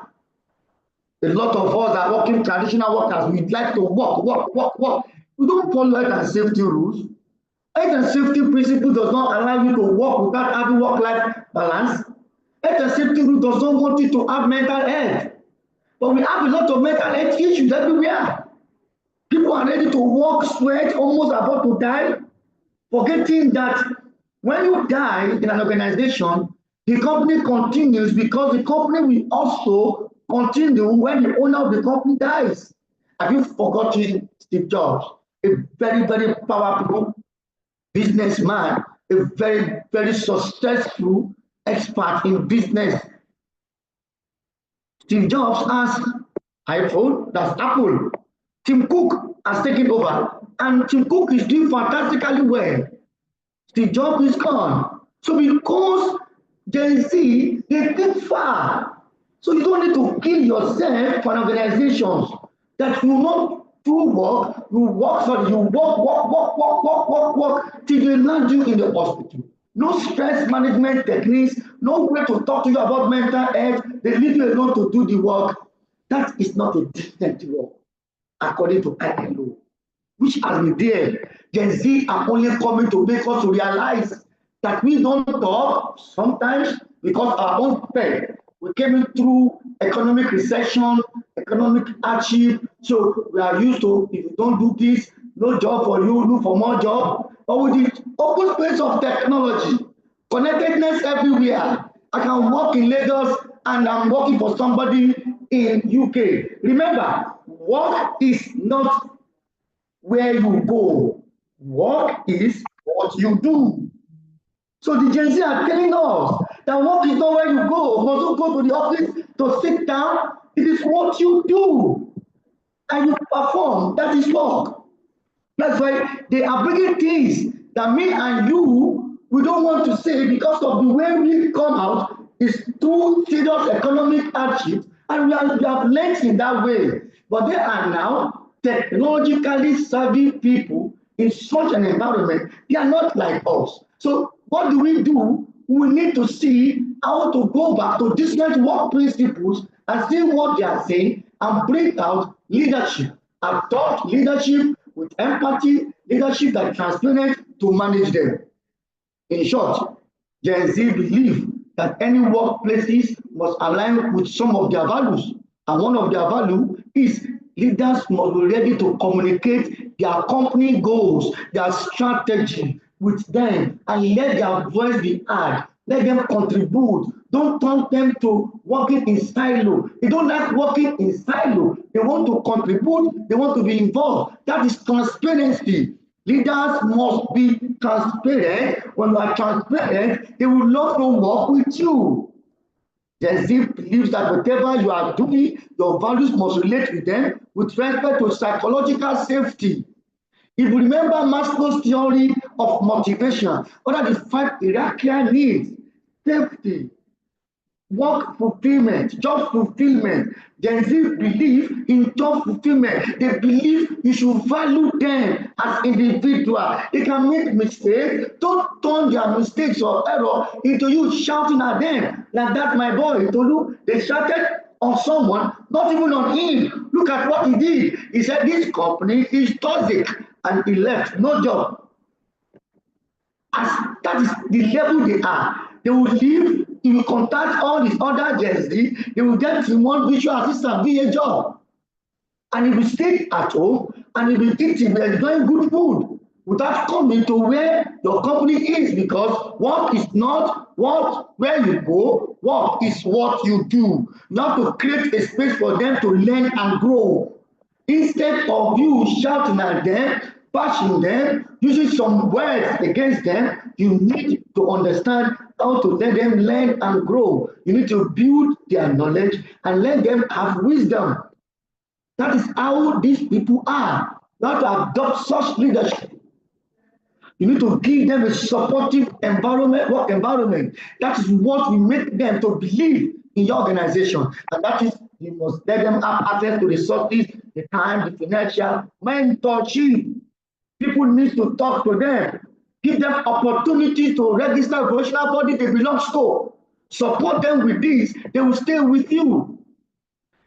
A lot of us are working traditional workers. We like to work. We don't follow health and safety rules. Health and safety principle does not allow you to work without having work-life balance. Health and safety rule does not want you to have mental health. But we have a lot of mental health issues everywhere. People are ready to work, sweat, almost about to die, forgetting that when you die in an organization, the company continues because the company will also continue when the owner of the company dies. Have you forgotten Steve Jobs? A very, very powerful businessman, a very, very successful expert in business. Steve Jobs has iPhone, that's Apple. Tim Cook has taken over, and Tim Cook is doing fantastically well. Steve Jobs is gone. So because Gen Z, they think far. So you don't need to kill yourself for an organization that you not do work, you work for you work till they land you in the hospital. No stress management techniques, no way to talk to you about mental health, they leave you alone to do the work. That is not a decent work, according to ILO, which has been there. Gen Z are only coming to make us realize that we don't talk sometimes because our own pay. We came in through economic recession, economic hardship. So we are used to, if you don't do this, no job for you, look for more job. But with the open space of technology, connectedness everywhere. I can work in Lagos and I'm working for somebody in UK. Remember, work is not where you go. Work is what you do. So the Gen Z are telling us that work is not where you go. You must go to the office to sit down. It is what you do and you perform. That is work. That's why they are bringing things that me and you, we don't want to say because of the way we come out is through serious economic hardship, and we have learned in that way. But they are now technologically savvy people in such an environment. They are not like us. So what do? We need to see how to go back to different work principles and see what they are saying and bring out leadership. Adopt leadership with empathy, leadership that is transparent to manage them. In short, Gen Z believe that any workplaces must align with some of their values. And one of their values is leaders must be ready to communicate their company goals, their strategy with them, and let their voice be heard. Let them contribute. Don't turn them to working in silo. They don't like working in silo. They want to contribute. They want to be involved. That is transparency. Leaders must be transparent. When you are transparent, they will love to work with you. Gen Z believes that whatever you are doing, your values must relate with them with respect to psychological safety. If you remember Maslow's theory of motivation, what are the 5 hierarchical needs? Safety, work fulfillment, job fulfillment. Gen Z believe in job fulfillment. They believe you should value them as individuals. They can make mistakes. Don't turn their mistakes or error into you shouting at them. Like that, my boy, Tolu, they shouted on someone, not even on him. Look at what he did. He said, this company is toxic, and he left, no job. As that is the level they are. They will leave, he will contact all his other Gen Z, they will get him one visual assistant, be a job. And he will stay at home and he will eat, he will enjoy good food without coming to where your company is, because work is not what where you go, work is what you do. You have to create a space for them to learn and grow. Instead of you shouting at them, bashing them, using some words against them, you need to understand how to let them learn and grow. You need to build their knowledge and let them have wisdom. That is how these people are. You have to adopt such leadership. You need to give them a supportive environment, work environment. That is what will make them to believe in your organization. And that is, you must let them have access to resources, the time, the financial, mentorship. People need to talk to them. Give them opportunities to register professional body they belong to. Support them with this. They will stay with you.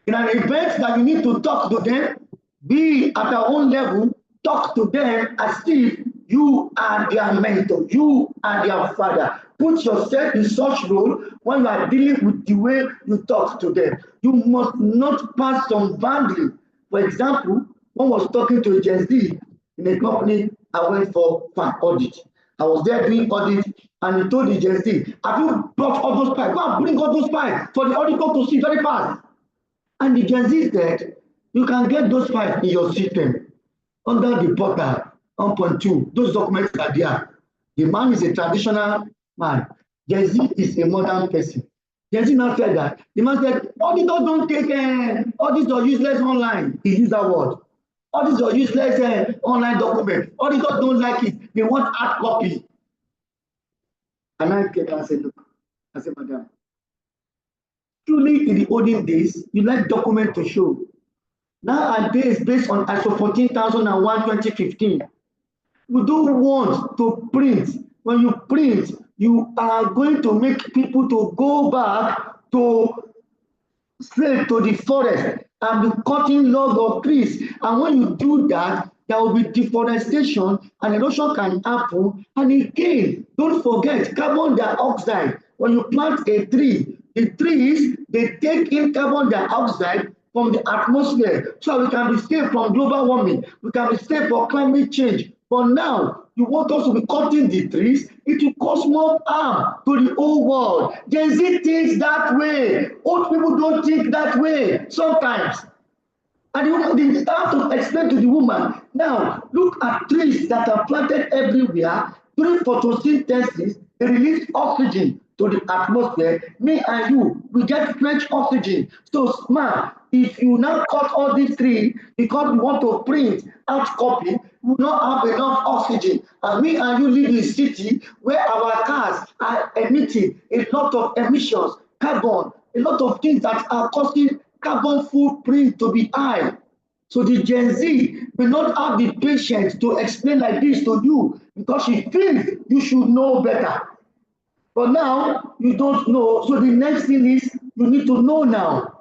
In an event that you need to talk to them, be at their own level, talk to them as if you are their mentor, you are their father. Put yourself in such role when you are dealing with the way you talk to them. You must not pass some boundary. For example, one was talking to a Gen Z in a company I went for an audit. I was there doing audit, and he told the Gen Z, have you brought all those pipes? Go and bring all those pipes for the auditor to see very fast. And the Gen Z said, you can get those files in your system under the portal 1.2. Those documents are there. The man is a traditional man. Gen Z is a modern person. Gen Z now said that. The man said, auditors don't take audits are useless online. He used that word. Audits are useless online documents. Auditors don't like it. They want hard copy. And I came and said, look, I said, madam, truly in the olden days, you like document to show. Nowadays, based on ISO 14001 2015, we don't want to print. When you print, you are going to make people to go back to straight to the forest and be cutting logs of trees. And when you do that, there will be deforestation and erosion can happen. And again, don't forget carbon dioxide. When you plant a tree, the trees, they take in carbon dioxide from the atmosphere so we can be safe from global warming. We can be safe for climate change. But now, you want us to be cutting the trees, it will cause more harm to the whole world. Gen Z thinks that way. Old people don't think that way sometimes. And the woman, they have to explain to the woman, now look at trees that are planted everywhere. During photosynthesis, they release oxygen to the atmosphere. Me and you, we get fresh oxygen. So smart, if you now cut all these trees because we want to print out copy, we will not have enough oxygen. And me and you live in a city where our cars are emitting a lot of emissions, carbon, a lot of things that are causing carbon footprint to be high. So the Gen Z will not have the patience to explain like this to you because she thinks you should know better. But now you don't know. So the next thing is you need to know now.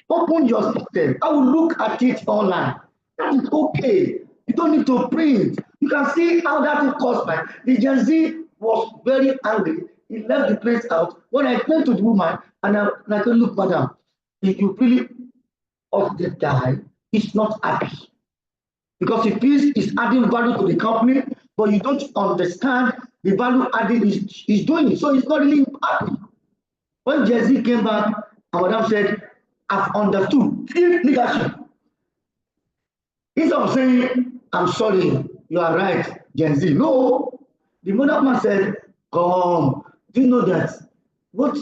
Open your system. I will look at it online. That is okay. You don't need to print. You can see how that will cost me. The Gen Z was very angry. He left the place out. When I came to the woman and I said, look, madam, if you really of the guy is not happy because he feels he's adding value to the company, but you don't understand the value added is doing. So he's not really happy. When Gen Z came back, and Madam said, I've understood. Give leadership. Instead of saying, I'm sorry, you are right, Gen Z. No. The mother man said, come, do you know that what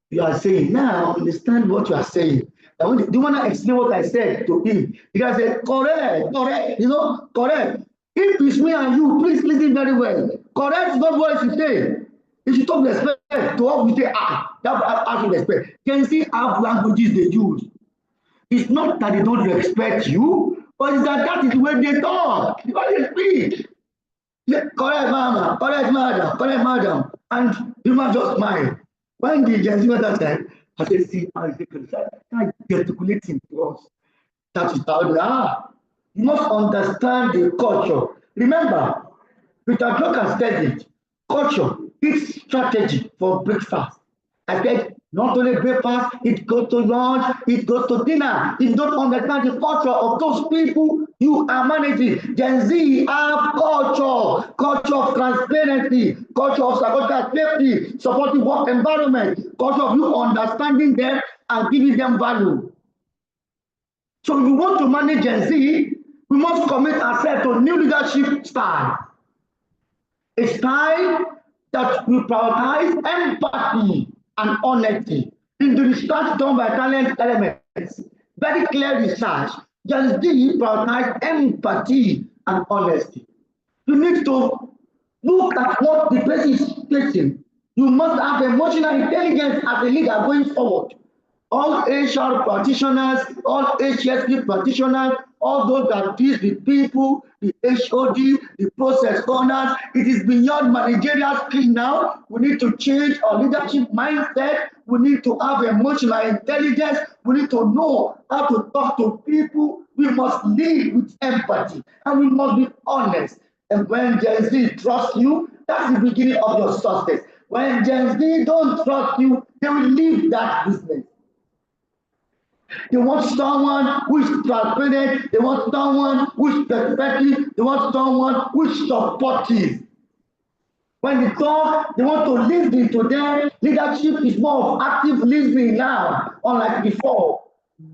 you are saying? Now I understand what you are saying. And when do you want to explain what I said to him? He can say, correct, correct, correct. If it's me and you, please listen very well. Correct is not what you say. If you talk respect to what we say, that has to respect. Gen Z have languages they use. It's not that they don't respect you, but it's that is the way they talk, the way they speak. Yeah, correct, mama, correct, madam, correct, madam. And the man just smile. When the Gen Z that time, I said, see, I can't gesticulating to us. That is how they are. You must understand the culture. Remember, Peter Drucker said it. Culture is strategy for breakfast. I said, not only breakfast, it goes to lunch, it goes to dinner. If you don't understand the culture of those people you are managing, Gen Z have culture, culture of transparency, culture of psychological safety, supporting work environment, culture of you understanding them and giving them value. So if we want to manage Gen Z, we must commit ourselves to new leadership style. A style that will prioritize empathy and honesty. In the research done by Talent Elements, very clear research, Gen Z prioritize empathy and honesty. You need to look at what the person is facing. You must have emotional intelligence as a leader going forward. All HR practitioners, all HSP practitioners, all those that deal with people, the HOD, the process owners, it is beyond managerial skill now. We need to change our leadership mindset. We need to have emotional intelligence. We need to know how to talk to people. We must lead with empathy and we must be honest. And when Gen Z trusts you, that's the beginning of your success. When Gen Z don't trust you, they will leave that business. They want someone who is transparent. They want someone who is respectful. They want someone who is supportive. When they talk, they want to listen to them. Leadership is more of active listening now, unlike before.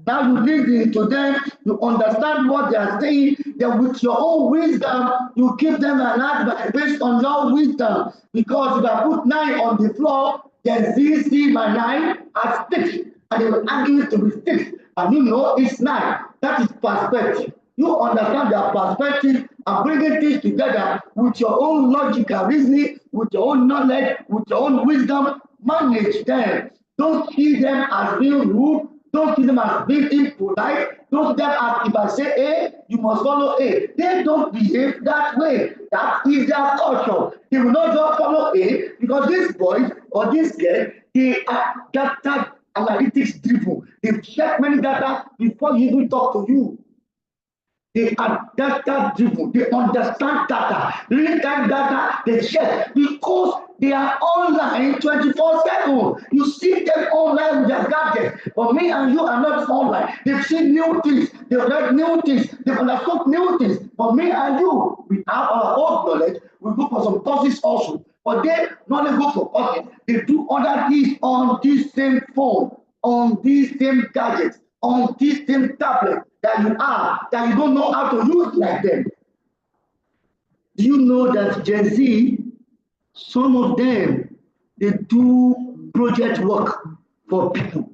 Now you listen to them, you understand what they are saying, then with your own wisdom, you give them an advice based on your wisdom. Because if I put 9 on the floor, then Z see my 9 as 6, and they will argue it to be 6. And you know it's 9. That is perspective. You understand their perspective and bringing things together with your own logical reasoning, with your own knowledge, with your own wisdom. Manage them. Don't see them as being rude. Don't see them as being impolite. Don't see them as if I say A, you must follow A. They don't behave that way. That is their culture. They will not just follow A because these boys or this girl, they are data analytics driven. They check many data before you even talk to you. They are data driven. They understand data. Real time data, they check because they are online 24/7. You see them online with their gadgets. But me and you are not online. They've seen new things. They've read new things. They've understood new things. But me and you, we have our own knowledge. We go for some courses also. But they not only go for courses, they do other things on this same phone, on these same gadgets, on this same tablet that you have, that you don't know how to use like them. Do you know that Gen Z, some of them, they do project work for people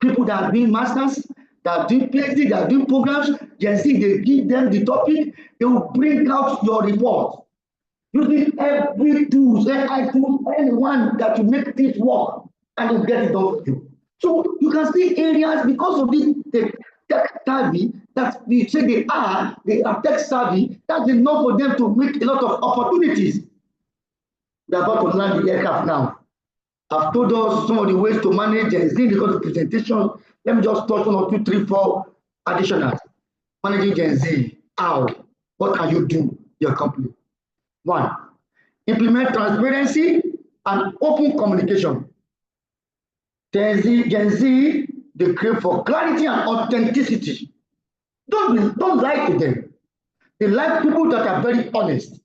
that are doing masters, that are doing PhD, that are doing programs. Gen Z, they give them the topic, they will bring out your report. Using every tool, AI tool, anyone that will make this work, and you get it done for you. So you can see areas because of this tech savvy that we say they are tech savvy, that's enough for them to make a lot of opportunities. They are about to land the aircraft now. I've told us some of the ways to manage Gen Z because of presentation. Let me just touch 1 or 2, 3, 4 additionals. Managing Gen Z. How? What can you do your company? 1, implement transparency and open communication. Gen Z, they crave for clarity and authenticity. Don't lie to them. They like people that are very honest.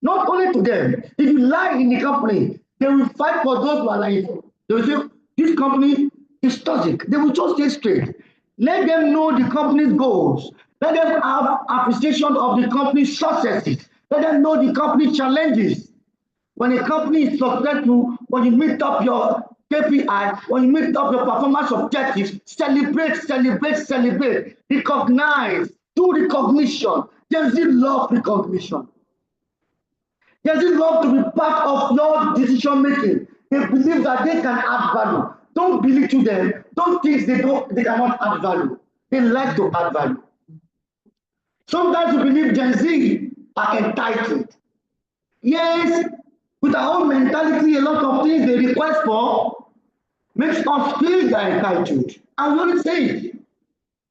Not only to them, if you lie in the company, they will fight for those who are lying. They will say, this company is toxic. They will just stay straight. Let them know the company's goals. Let them have appreciation of the company's successes. Let them know the company's challenges. When a company is successful, when you meet up your KPI, when you meet up your performance objectives, celebrate, celebrate, celebrate, recognize, do recognition. Gen Z love recognition. Gen Z love to be part of your decision making. They believe that they can add value. Don't belittle them. Don't think they cannot add value. They like to add value. Sometimes you believe Gen Z are entitled. Yes, with our own mentality, a lot of things they request for makes us feel they're entitled. And we always say it.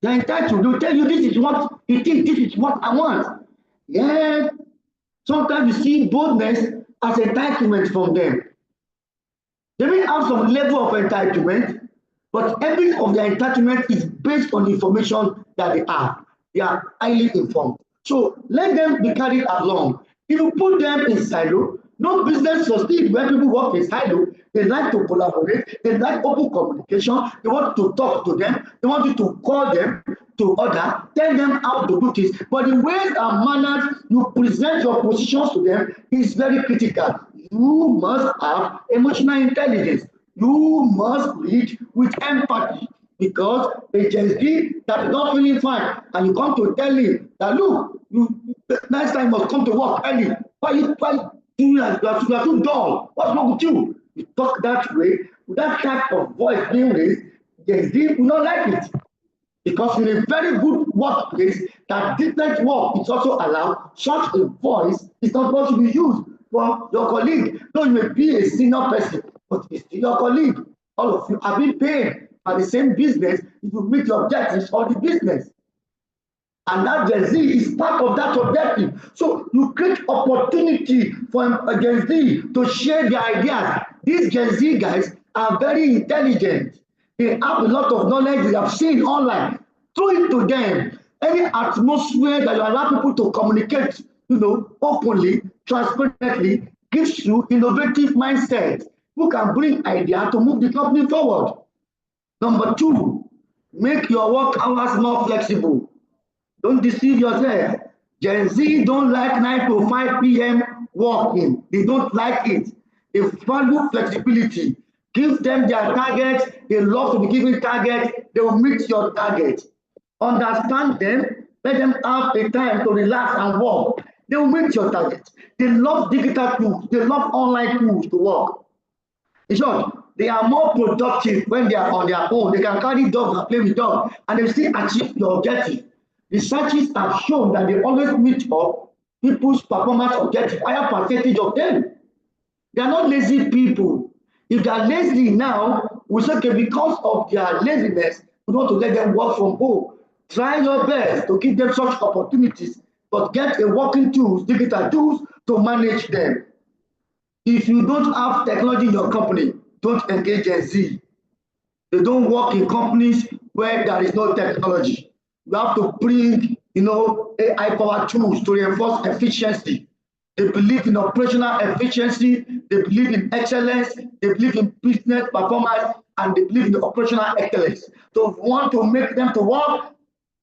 They're entitled. They'll tell you this is what you think, this is what I want. Yeah. Sometimes you see boldness as entitlement from them. They may have some level of entitlement, but every of their entitlement is based on the information that they have. They are highly informed. So let them be carried along. If you put them in silo, no business succeed when people work in silo. They like to collaborate, they like open communication, they want to talk to them, they want you to call them to order, tell them how to do this. But the ways and manners you present your positions to them is very critical. You must have emotional intelligence. You must lead with empathy. Because a Gen Z that is not feeling fine, and you come to tell him that look, you next time you must come to work early. Why you are too dull? What's wrong with you? You talk that way, with that type of voice being raised, Gen Z will not like it. Because in a very good workplace, that different work is also allowed, such a voice is not supposed to be used for your colleague. Though you may be a senior person, but it's still your colleague. All of you are being paid by the same business if you meet your objectives for the business. And that Gen Z is part of that objective. So you create opportunity for a Gen Z to share their ideas. These Gen Z guys are very intelligent. They have a lot of knowledge they have seen online. Throw it to them. Any atmosphere that you allow people to communicate, openly, transparently, gives you innovative mindset who can bring idea to move the company forward. Number 2, make your work hours more flexible. Don't deceive yourself. Gen Z don't like 9 to 5 p.m. working. They don't like it. They value flexibility. Give them their targets. They love to be given targets. They will meet your target. Understand them. Let them have a time to relax and work. They will meet your target. They love digital tools. They love online tools to work. In short, they are more productive when they are on their own. They can carry dogs and play with dogs, and they still achieve your objective. Researches have shown that they always meet up people's performance objective, higher percentage of them. They are not lazy people. If they are lazy now, we say, okay, because of their laziness, we want to let them work from home. Try your best to give them such opportunities, but get a working tools, digital tools to manage them. If you don't have technology in your company, don't engage Gen Z. They don't work in companies where there is no technology. You have to bring, AI power tools to reinforce efficiency. They believe in operational efficiency, they believe in excellence, they believe in business performance, and they believe in operational excellence. So if you want to make them to work,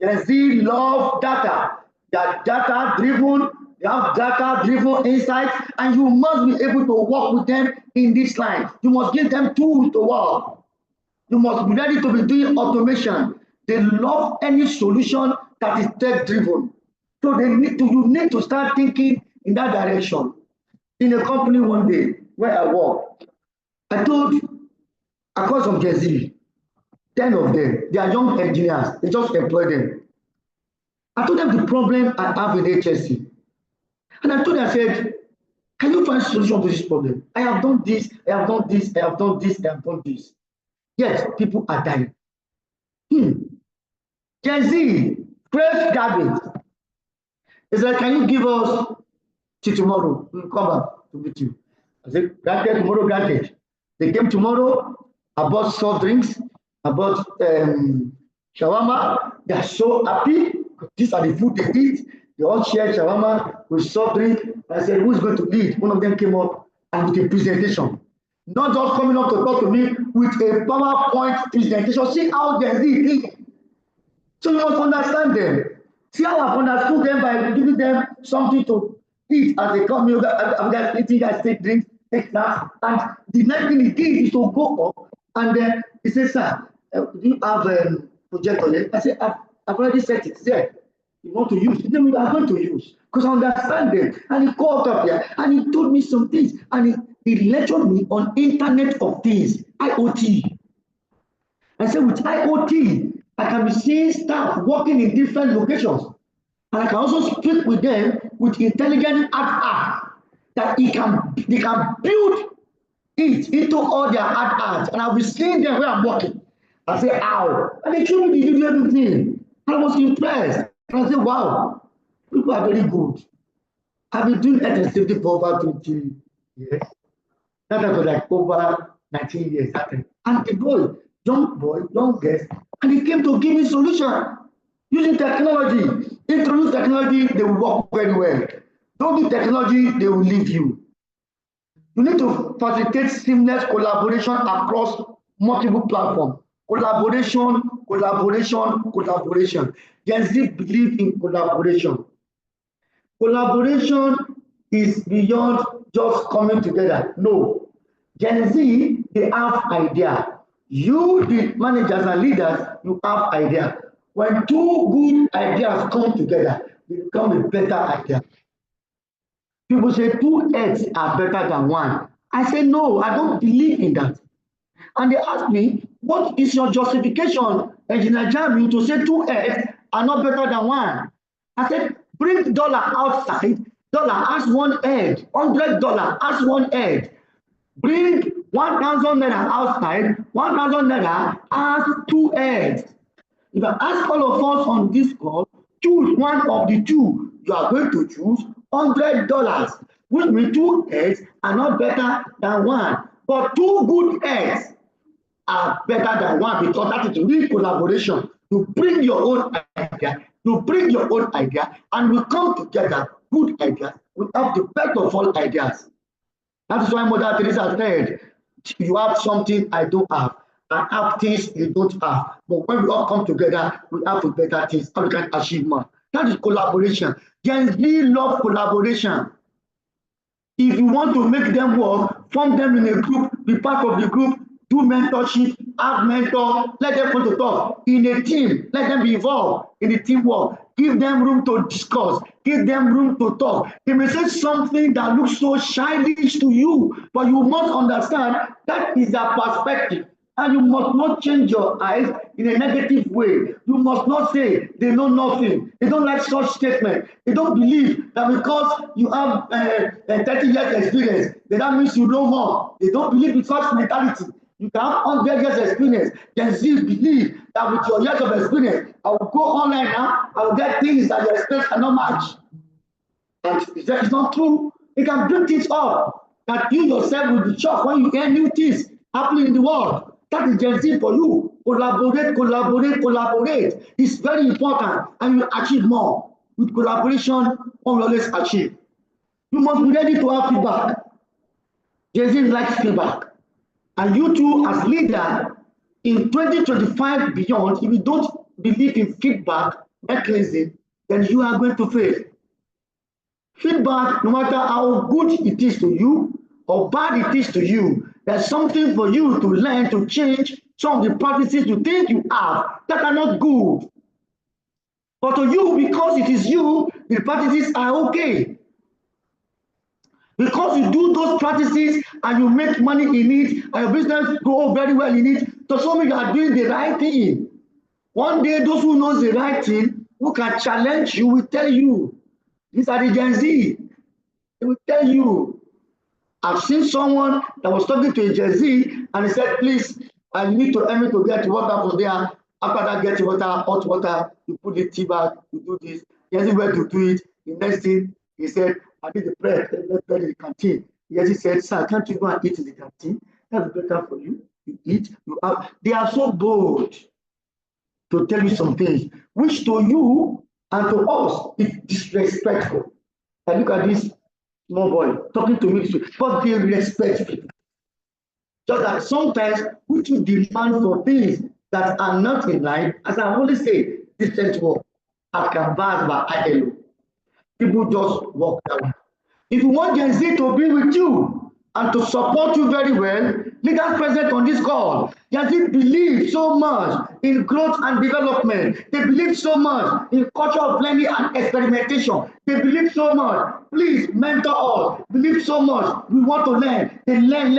Gen Z love data. They are data driven, they have data driven insights, and you must be able to work with them in this line. You must give them tools to work. You must be ready to be doing automation. They love any solution that is tech driven. So you need to start thinking in that direction. In a company one day where I work, I told a course of Gen Z, 10 of them, they are young engineers, they just employ them. I told them the problem I have in HSC. And I told them, I said, can you find solution to this problem? I have done this, I have done this, I have done this, I have done this. Yet people are dying. Gen Z, fresh graduates. He said, can you give us till tomorrow? We'll come back to meet you. I said, granted, tomorrow, granted. They came tomorrow, I bought soft drinks, I bought shawarma. They are so happy. These are the food they eat. They all share shawarma with soft drink. I said, who's going to lead? One of them came up and with a presentation. Not just coming up to talk to me with a PowerPoint presentation. See how Gen Z think. So you must understand them. See how I've understood them by giving them something to eat as they come here after eating, guys take drinks, take snacks. And the next thing he did is to go up and then he says, sir, do you have a projector here? I said, I've already set it there. You want to use it? Then we are going to use because I understand them. And he called up here and he told me some things and he lectured me on Internet of Things, IoT. I said, with IoT, I can be seeing staff working in different locations. And I can also speak with them with intelligent app that they can build it into all their ads. And I'll be seeing them where I'm working. I say, how? And they showed me the video everything. I was impressed. And I said, wow, people are very good. I've been doing health and safety for over 20 years. That was like over 19 years. And the boy, young girl, and he came to give me solution using technology. Introduce technology, they will work very well. Don't do technology, they will leave you. You need to facilitate seamless collaboration across multiple platforms. Collaboration. Gen Z believe in collaboration. Collaboration is beyond just coming together. No. Gen Z, they have idea. You, the managers and leaders, you have idea. When two good ideas come together, they become a better idea. People say two heads are better than one. I say, no, I don't believe in that. And they ask me, what is your justification, Engineer Jami, to say two heads are not better than one? I said, bring dollar outside, dollar as one head, $100 as one head. Bring 1,000 naira outside, 1,000 naira as two heads. If I ask all of us on this call, choose one of the two, you are going to choose $100, which means two heads are not better than one. But two good heads are better than one because that is real collaboration. You bring your own idea, and we come together, good ideas, we have the best of all ideas. That is why Mother Teresa said, you have something I don't have. I have things you don't have. But when we all come together, we have better things and we can achieve more. That is collaboration. Gen Z love collaboration. If you want to make them work, form them in a group, be part of the group, do mentorship, have mentor, let them come to talk. In a team, let them be involved in the teamwork. Give them room to discuss. Give them room to talk. They may say something that looks so childish to you, but you must understand that is their perspective. And you must not change your eyes in a negative way. You must not say they know nothing. They don't like such statement. They don't believe that because you have 30 years experience, that means you know more. They don't believe in such mentality. You can have 100 years experience. Then still believe that with your years of experience, I will go online now, I will get things that your experience cannot match. And it's not true. You can bring things up that you yourself will be shocked when you hear new things happening in the world. That is Gen Z for you. Collaborate, collaborate, collaborate. It's very important and you achieve more. With collaboration, one will always achieve. You must be ready to have feedback. Gen Z likes feedback. And you too, as leader, in 2025 beyond, if you don't believe in feedback mechanism, then you are going to fail. Feedback, no matter how good it is to you or bad it is to you, there's something for you to learn to change some of the practices you think you have that are not good. But to you, because it is you, the practices are okay. Because you do those practices and you make money in it and your business grow very well in it, to show me you are doing the right thing. One day, those who know the right thing, who can challenge you, will tell you. These are the Gen Z. They will tell you. I've seen someone that was talking to a Gen Z and he said, please, I need to help me to get water from there. After that, get water, hot water, you put the tea bag, you do this. Gen Z went to do it. The next thing, he said, I did the bread, let's bread in the canteen. Gen Z said, sir, can't you go and eat in the canteen? That's better for you. You eat, you have. They are so bold to tell you some things, which to you and to us is disrespectful. I look at this small boy talking to me, but they respect people. Just that sometimes we should demand for things that are not in line, as I always say, decent work, as canvassed by ILO. People just walk down. If you want Gen Z to be with you and to support you very well, leaders present on this call, Gen Z believe so much in growth and development. They believe so much in culture of learning and experimentation. They believe so much. Please mentor us. Believe so much. We want to learn. They learn.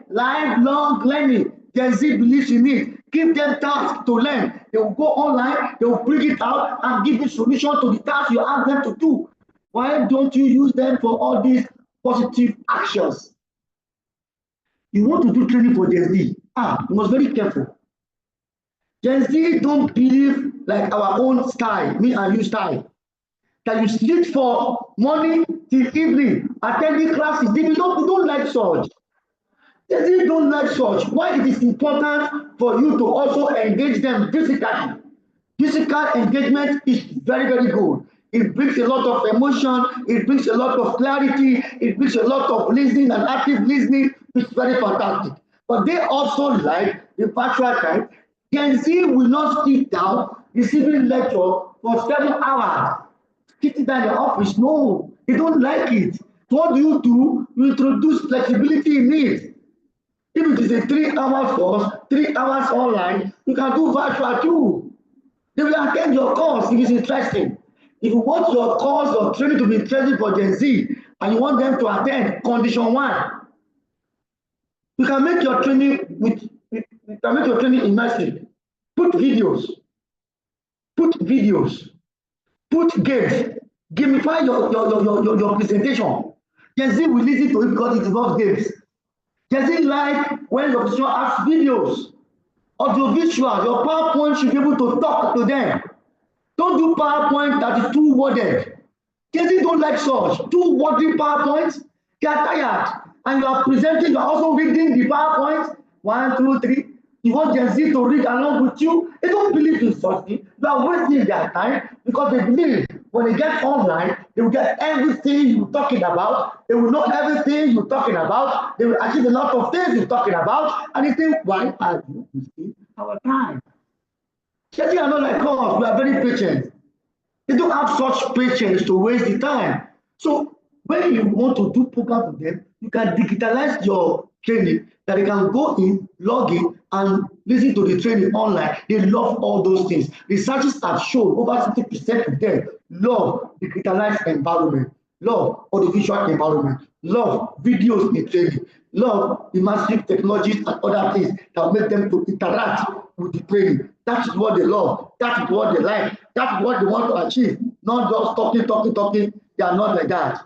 Lifelong learning. Gen Z believes in it. Give them tasks to learn. They will go online, they will bring it out and give you solution to the task you ask them to do. Why don't you use them for all these positive actions? You want to do training for Gen Z. You must be very careful. Gen Z don't believe like our own style, me and you style. That you sleep for morning till evening, attending classes. They don't like such. Gen Z don't like such. Why it is important for you to also engage them physically. Physical engagement is very, very good. It brings a lot of emotion, it brings a lot of clarity, it brings a lot of listening and active listening. It's very fantastic. But they also like the virtual type. Gen Z will not sit down receiving lecture for 7 hours. Sitting down in the office, no, they don't like it. So what do? You introduce flexibility in it. If it is a 3 hours course, 3 hours online, you can do virtual too. They will attend your course if it's interesting. If you want your course or training to be interesting for Gen Z and you want them to attend, condition one, you can make your training immersive. Put videos, put games, gamify your presentation. Gen Z will listen to it because it involves games. Gen Z like when your presentation has videos, audiovisual, your PowerPoint should be able to talk to them. Don't do PowerPoint that is too worded. Gen Z don't like such. Too wordy PowerPoints, they are tired. And you are presenting, you are also reading the PowerPoint. 1, 2, 3. You want Gen Z to read along with you. They don't believe in such thing. You are wasting their time because they believe when they get online, they will get everything you're talking about. They will know everything you're talking about. They will achieve a lot of things you're talking about. And they think, why are you wasting our time? Gen Z are not like us. We are very patient. They don't have such patience to waste the time. So when you want to do program for them, you can digitalize your training that they can go in, log in, and listen to the training online, they love all those things. Researches have shown over 60% of them love the digitalized environment, love audiovisual environment, love videos in training, love immersive technologies and other things that make them to interact with the training. That is what they love. That is what they like. That is what they want to achieve. Not just talking. They are not like that.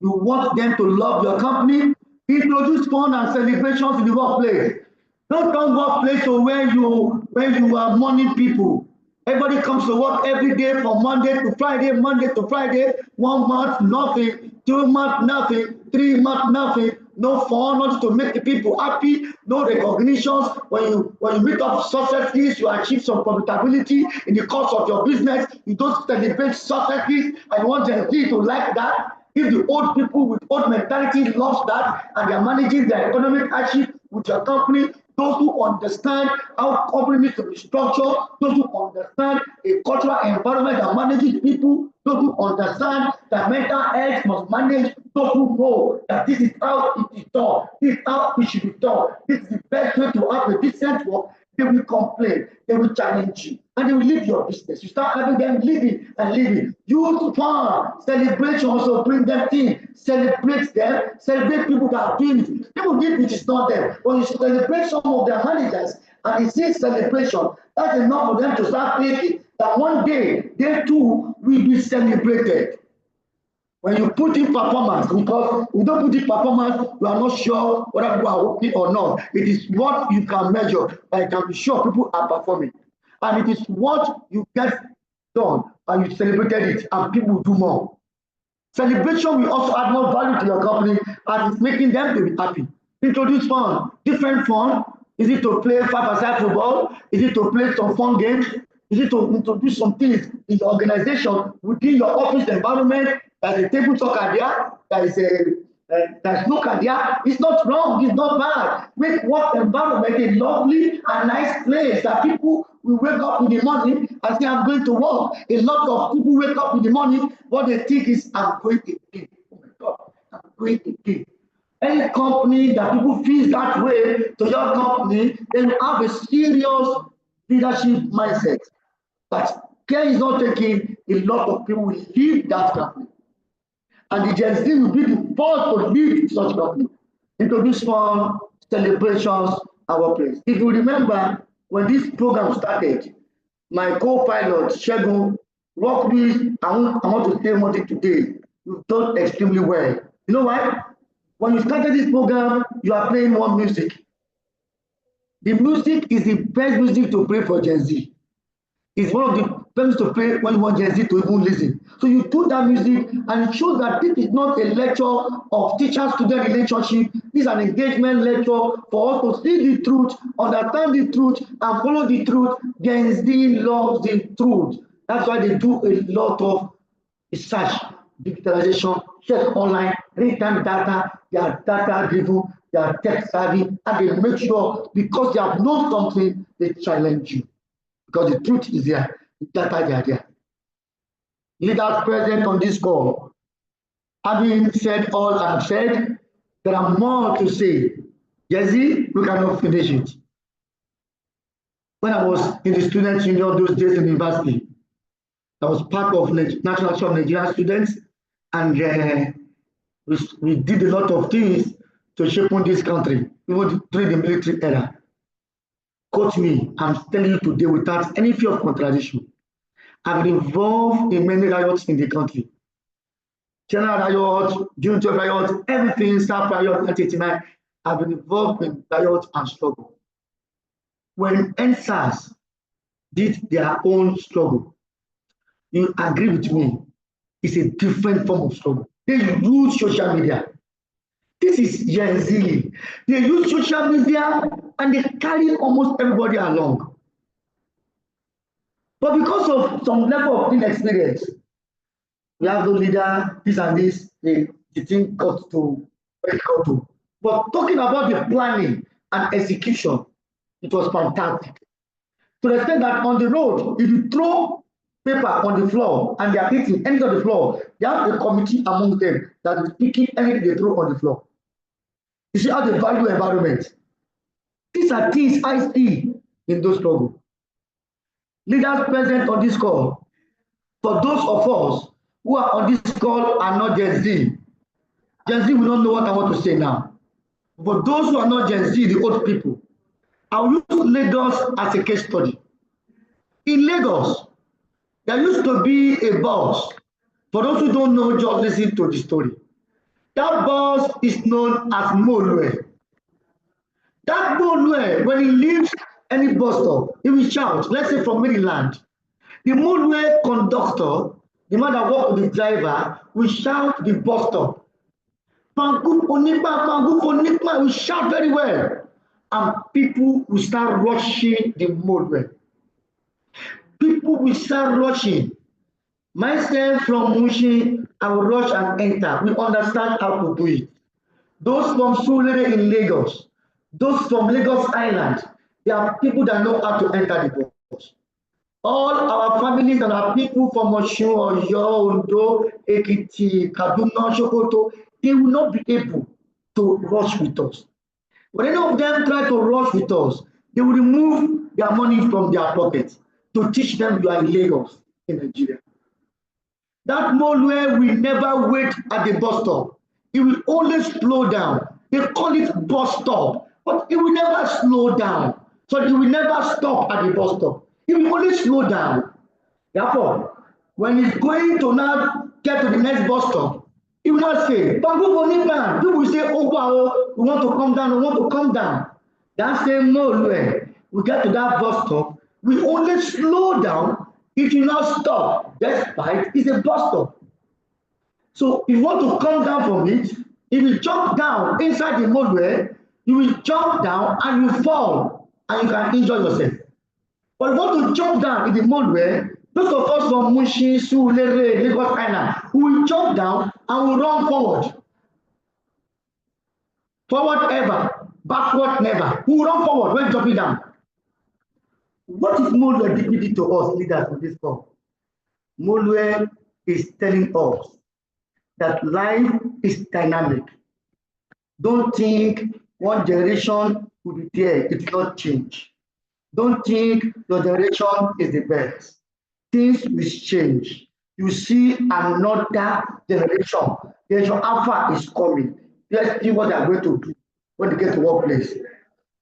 You want them to love your company. Introduce fun and celebrations in the workplace. Don't turn workplace to where you are mourning people. Everybody comes to work every day from Monday to Friday, 1 month, nothing, 2 months, nothing, 3 months, nothing, no fun, not to make the people happy, no recognitions. When you meet up successes, you achieve some profitability in the course of your business, you don't celebrate successes and you want Gen Z to like that. If the old people with old mentality loves that and they are managing their economic hardship with your company, those who understand how company needs to be structured, those who understand a cultural environment that manages people, those who understand that mental health must manage, those who know that this is how it is done, this is how it should be done, this is the best way to have a decent work, they will complain, they will challenge you, and they will leave your business. You start having them living and living. Use fun, celebration also bring them in, celebrate them, celebrate people that are doing it. People think it is not them. When you celebrate some of their managers and you see celebration, that's enough for them to start thinking that one day they too will be celebrated. When you put in performance, because we don't put in performance, we are not sure whether people are working or not. It is what you can measure, and you can be sure people are performing. And it is what you get done, and you celebrated it, and people do more. Celebration will also add more value to your company as it's making them to be happy. Introduce fun, different fun. Is it to play five-a-side football? Is it to play some fun games? Is it to introduce some things in the organization within your office environment? There's a table soccer there, there's snooker there. It's not wrong, it's not bad. Make work environment a lovely and nice place that people will wake up in the morning and say, I'm going to work. A lot of people wake up in the morning, what they think is, I'm going again. Oh my God, I'm going again. Any company that people feel that way to your company, they will have a serious leadership mindset. But care is not taking, a lot of people will leave that company. And the Gen Z will be the first to lead such company. Introduce fun, celebrations, our place. If you remember, when this program started, my co-pilot, Shegun, worked with, I want to say one thing today, you've done extremely well. You know why? When you started this program, you are playing one music. The music is the best music to play for Gen Z. It's one of the best to play when you want Gen Z to even listen. So you do that music and it shows that this is not a lecture of teacher-student relationship. This is an engagement lecture for us to see the truth, understand the truth, and follow the truth. Gen Z loves the truth. That's why they do a lot of research, digitalization, check online, real-time data, they are data-driven, they are tech-savvy, and they make sure because they have known something, they challenge you. Because the truth is there, the data they are there. Leaders present on this call, having said all I've said, there are more to say. Jesse, we cannot finish it. When I was in the student union those days in university, I was part of National Action of Nigerian Students, and we did a lot of things to shape on this country, even during the military era. Quote me, I'm telling you today without any fear of contradiction. I've been involved in many riots in the country. General riot, June 12 riot, everything, South riot, 1989. I've been involved in riot and struggle. When NSAS did their own struggle, you agree with me, it's a different form of struggle. They use social media. This is Gen Z. They use social media and they carry almost everybody along. But because of some level of inexperience, we have no leader, this and this, the thing got to where it got to. But talking about the planning and execution, it was fantastic. To the extent that on the road, if you throw paper on the floor and they are eating anything on the floor, they have a committee among them that is picking anything they throw on the floor. You see how they value environment. These are things I see in those struggles. Leaders present on this call, for those of us who are on this call are not Gen Z. Gen Z will not know what I want to say now. For those who are not Gen Z, the old people, I will use Lagos as a case study. In Lagos, there used to be a boss. For those who don't know, just listen to the story. That boss is known as Molue. That Molue, when he leaves any bus stop, he will shout, let's say from Maryland. The Molue conductor, the man that works with the driver, will shout the bus stop. Pangu Onipa, will shout very well. And people will start rushing the Molue. People will start rushing. Myself from Mushin, I will rush and enter. We understand how to do it. Those from Surulere in Lagos, those from Lagos Island, there are people that know how to enter the bus. All our families and our people from Osun, Oyo, Ondo, Ekiti, Kaduna, Sokoto, they will not be able to rush with us. When any of them try to rush with us, they will remove their money from their pockets to teach them you are in Lagos, in Nigeria. That Molue will never wait at the bus stop. It will always slow down. They call it bus stop, but it will never slow down. So it will never stop at the bus stop. It will only slow down. Therefore, when it's going to now get to the next bus stop, it will not say, People will say, oh, wow, we want to come down, we want to come down. That same Molue, we get to that bus stop, we only slow down. It will not stop, despite it's a bus stop. So if you want to come down from it, if you jump down inside the Molue, you will jump down and you fall and you can injure yourself. But if you want to jump down in the Molue, those of us from Mushin, Surulere, Lagos Island, we will jump down and we will run forward. Forward ever, backward never. We will run forward when jumping down. What is Molue did to us leaders on this call? Molue is telling us that life is dynamic. Don't think one generation will be there, it will not change. Don't think your generation is the best. Things will change. You see another generation. Generation Alpha is coming. Let's see what they are going to do when they get to workplace.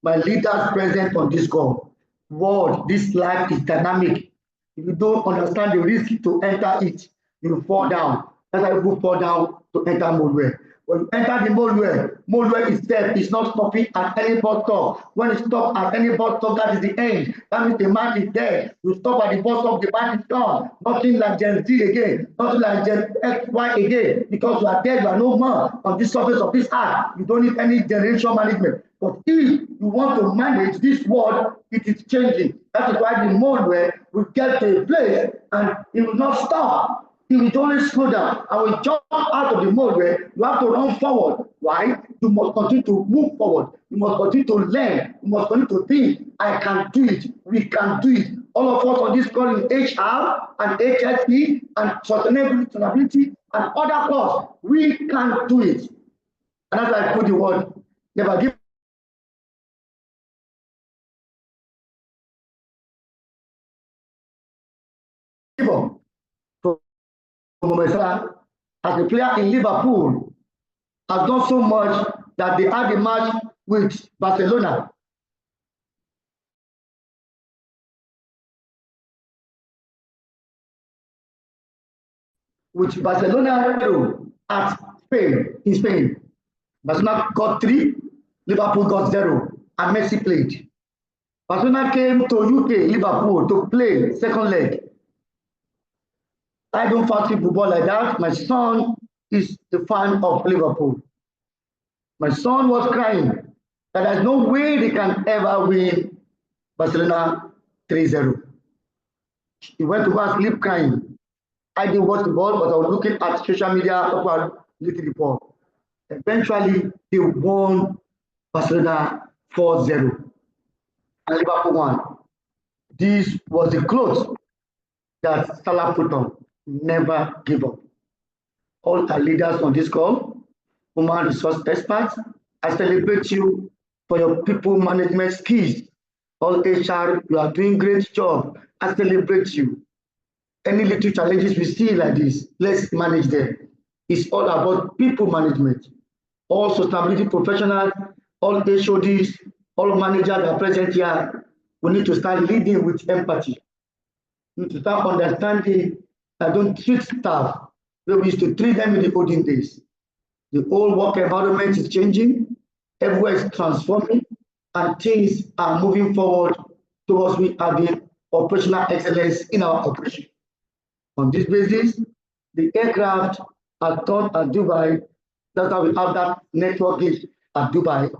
My leaders present on this call. World, this life is dynamic. If you don't understand the risk to enter it, you will fall down. That's why people fall down to enter Molue. When you enter the Molue itself is not stopping at any bus stop. When it stops at any bus stop, that is the end. That means the man is dead. You stop at the bus stop, the man is gone. Nothing like Gen Z again. Nothing like Gen XY again. Because you are dead, you are no more on the surface of this earth. You don't need any generation management. But if you want to manage this world, it is changing. That is why the Molue will get to a place and it will not stop. It will only slow down and will jump out of the mode where you have to run forward. Why? You must continue to move forward. You must continue to learn. You must continue to think, I can do it. We can do it. All of us on this call in HR and HSE and sustainability and other courses, we can do it. And as I put the word, never give up. As a player in Liverpool, has done so much that they had a match with Barcelona. Which Barcelona at Spain, in Spain. Barcelona got 3, Liverpool got 0, and Messi played. Barcelona came to UK, Liverpool, to play second leg. I don't fancy football like that. My son is a fan of Liverpool. My son was crying that there's no way they can ever win Barcelona 3-0. He went to go and sleep crying. I didn't watch the ball, but I was looking at social media, people were looking at the ball. Eventually, they won Barcelona 4-0. And Liverpool won. This was the close that Salah put on. Never give up. All our leaders on this call, human resource experts, I celebrate you for your people management skills. All HR, you are doing great job. I celebrate you. Any little challenges we see like this, let's manage them. It's all about people management. All sustainability professionals, all HODs, all managers are present here. We need to start leading with empathy. We need to start understanding that don't treat staff the way we used to treat them in the olden days. The whole work environment is changing, everywhere is transforming, and things are moving forward towards we having operational excellence in our operation. On this basis, the aircraft are turned at Dubai. That's why we have that network gauge at Dubai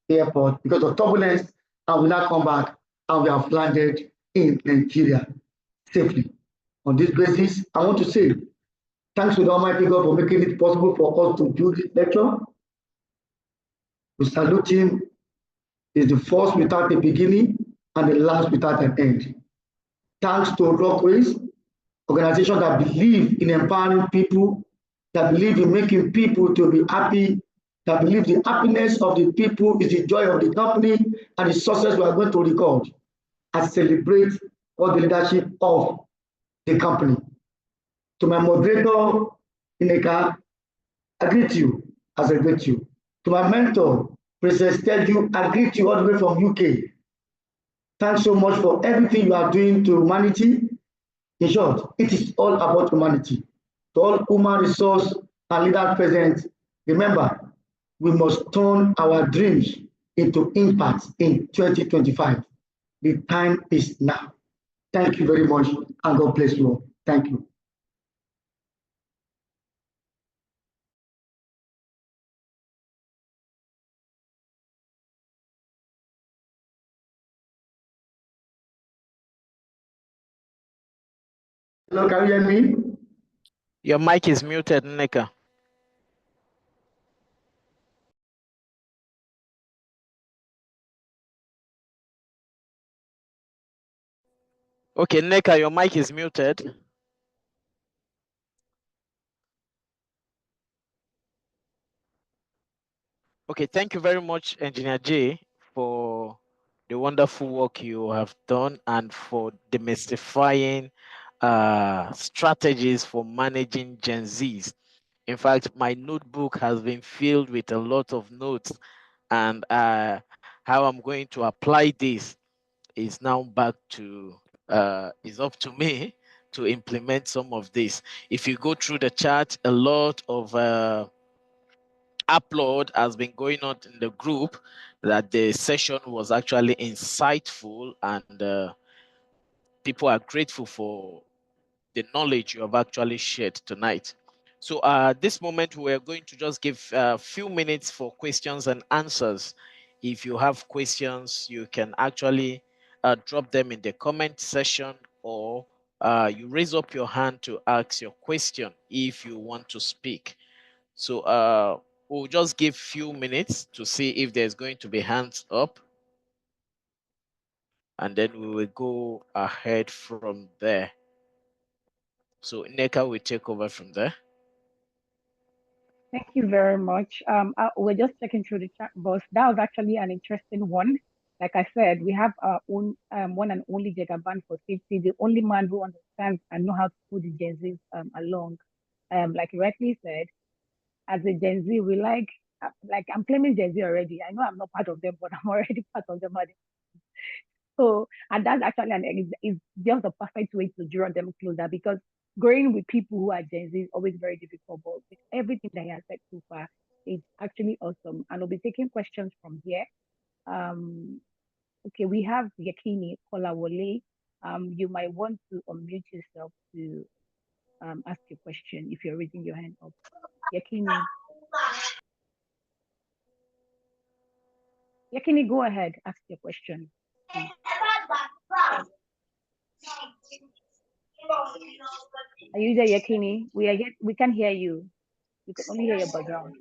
airport because of turbulence, and we now come back and we have landed in Nigeria safely. On this basis, I want to say thanks to the Almighty God for making it possible for us to do this lecture. We salute Him. Is the first without a beginning and the last without an end. Thanks to Rockways, organizations that believe in empowering people, that believe in making people to be happy, that believe the happiness of the people is the joy of the company and the success we are going to record. I celebrate all the leadership of the company. To my moderator, Ineka, I greet you as I greet you. To my mentor, Princess Teju, I greet you all the way from UK. Thanks so much for everything you are doing to humanity. In short, it is all about humanity. To all human resource and leaders present, remember, we must turn our dreams into impact in 2025. The time is now. Thank you very much, and God bless you all. Thank you. Hello, can you hear me? Your mic is muted, Nneka. Okay, Nneka, your mic is muted. Okay, thank you very much, Engineer J, for the wonderful work you have done and for demystifying strategies for managing Gen Zs. In fact, my notebook has been filled with a lot of notes, and how I'm going to apply this is now back to is up to me to implement some of this. If you go through the chat, a lot of upload has been going on in the group that the session was actually insightful, and people are grateful for the knowledge you have actually shared tonight. So this moment, we're going to just give a few minutes for questions and answers. If you have questions, you can actually drop them in the comment section, or you raise up your hand to ask your question if you want to speak. So we'll just give few minutes to see if there's going to be hands up, and then we will go ahead from there. So Neka will take over from there. Thank you very much. We're just checking through the chat box. That was actually an interesting one. Like I said, we have our own one and only Jagaban for safety, the only man who understands and know how to put the Gen Zs along. Like you rightly said, as a Gen Z, we like I'm claiming Gen Z already. I know I'm not part of them, but I'm already part of them. So, and that's actually is just a perfect way to draw them closer, because growing with people who are Gen Z is always very difficult. But with everything that he has said so far, it's actually awesome. And we'll be taking questions from here. Okay, we have Yakini Kolawole. You might want to unmute yourself to ask your question if you're raising your hand up. Yakini. Yakini, go ahead, ask your question, please. Are you there, Yakini? We can hear you. We can only hear your background.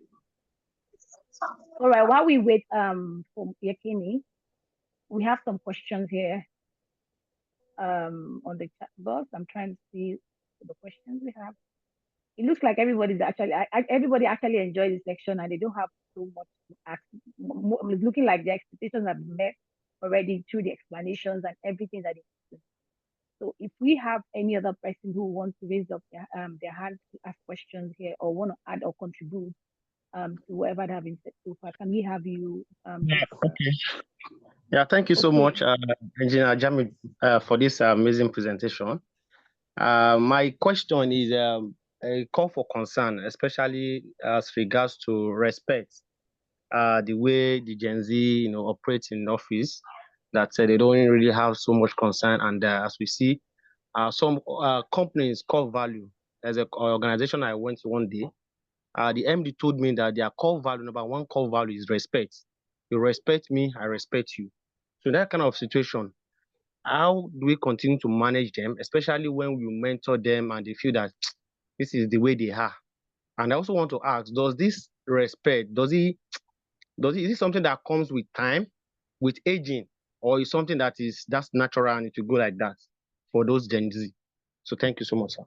All right, while we wait for Yakini, we have some questions here on the chat box. I'm trying to see the questions we have. It looks like everybody actually enjoyed this section, and they don't have so much to ask. It's looking like the expectations have been met already through the explanations and everything that it is. So if we have any other person who wants to raise up their hand to ask questions here or want to add or contribute to whatever they have been said so far, can we have you? Yeah, okay. Yeah, thank you so Okay. much, Engineer Jamie, for this amazing presentation. My question is a call for concern, especially as regards to respect, the way the Gen Z, operate in office, that they don't really have so much concern. And as we see, some companies core value. There's an organization I went to one day. The MD told me that their core value, number one core value is respect. You respect me, I respect you. So that kind of situation, how do we continue to manage them, especially when we mentor them and they feel that this is the way they are? And I also want to ask, does this respect, is it something that comes with time, with aging, or is something that's natural and it will go like that for those Gen Z? So thank you so much, sir.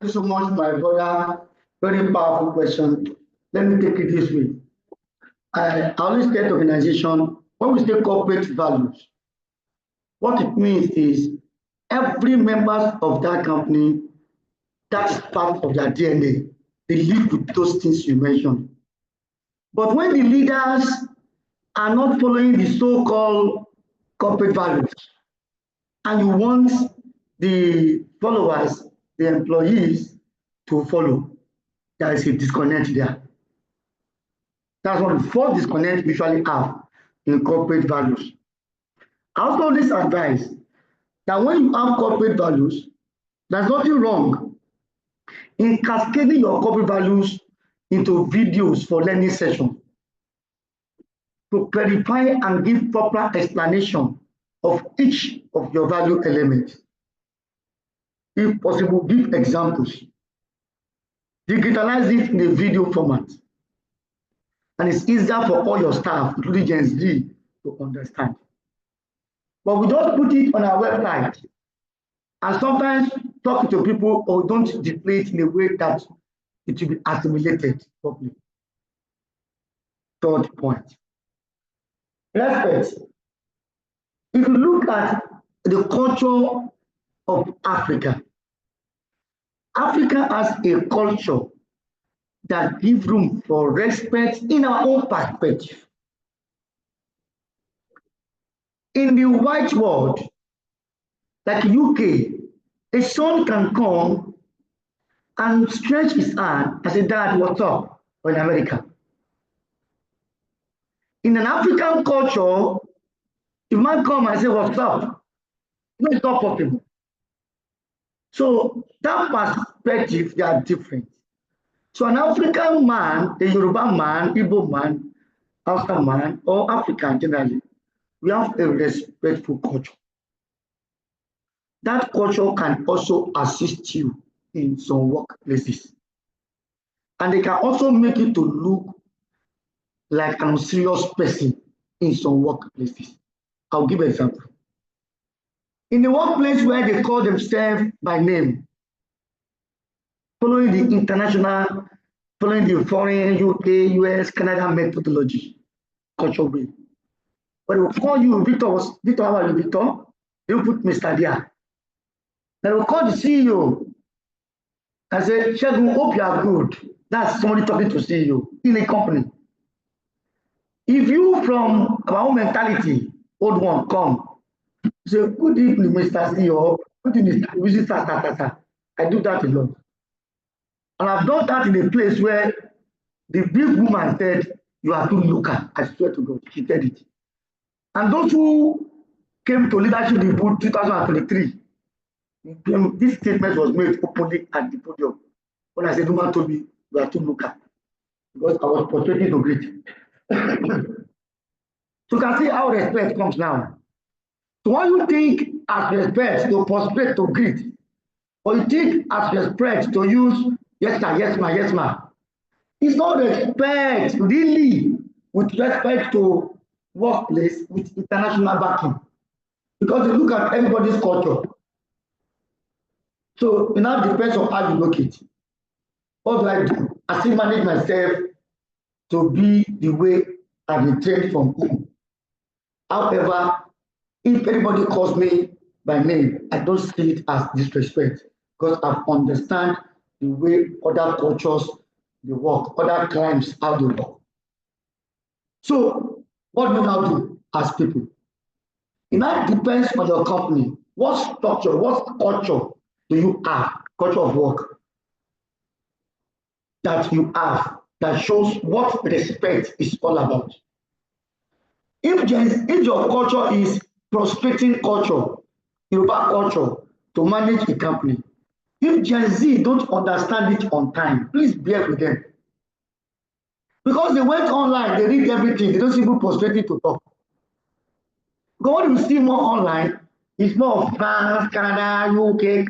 Thank you so much, my brother. Very powerful question. Let me take it this way. I always get organization, when we say corporate values, what it means is every member of that company, that's part of their DNA. They live with those things you mentioned. But when the leaders are not following the so-called corporate values, and you want the followers, the employees, to follow, there is a disconnect there. That's one of the first disconnect we usually have in corporate values. I also always advise that when you have corporate values, there's nothing wrong in cascading your corporate values into videos for learning sessions to clarify and give proper explanation of each of your value elements. If possible, give examples. Digitalize it in a video format. And it's easier for all your staff, including Gen Z, to understand. But we don't put it on our website. And sometimes talk to people or don't display it in a way that it will be assimilated properly. Third point. Respect. If you look at the culture of Africa, Africa has a culture that gives room for respect in our own perspective. In the white world, like UK, a son can come and stretch his hand and say, Dad, what's up? Or in America. In an African culture, if man come and say, what's up? No, it's not possible. So that perspective, they are different. So an African man, a Yoruba man, Igbo man, Hausa man, or African generally, we have a respectful culture. That culture can also assist you in some workplaces. And they can also make you to look like an unserious person in some workplaces. I'll give an example. In the workplace where they call themselves by name, following the international, following the foreign, UK, US, Canada methodology, culture way. But they will call you Victor, how are you, Victor? They will put Mr. there. They will call the CEO and say, Shegun, hope you are good. That's somebody talking to CEO in a company. If you from our own mentality, old one, come, say, good evening, Mr. CEO, good evening, Mr. I do that a lot. And I've done that in a place where the big woman said, you are too local. I swear to God, she said it. And those who came to leadership in 2023, this statement was made openly at the podium. When I said, the woman told me, you are too local. Because I was portraying to greet. So you can see how respect comes now. So when you think as respect to prostrate to greet, or you think as respect to use yes sir, yes ma, yes ma, it's not respect really with respect to workplace with international backing. Because you look at everybody's culture. So it now depends on how you look it. What do? I still manage myself to be the way I've been trained from home. However, if anybody calls me by name, I don't see it as disrespect because I've understand the way other cultures they work, other climes how they work. So what do you now do as people? It now depends on your company. What structure, what culture do you have, culture of work that you have that shows what respect is all about? If your culture is prostrating culture, Yoruba culture, to manage a company, if Gen Z don't understand it on time, please bear with them. Because they went online, they read everything, they don't even prostrate to talk. Because what you see more online is more of France, Canada, UK,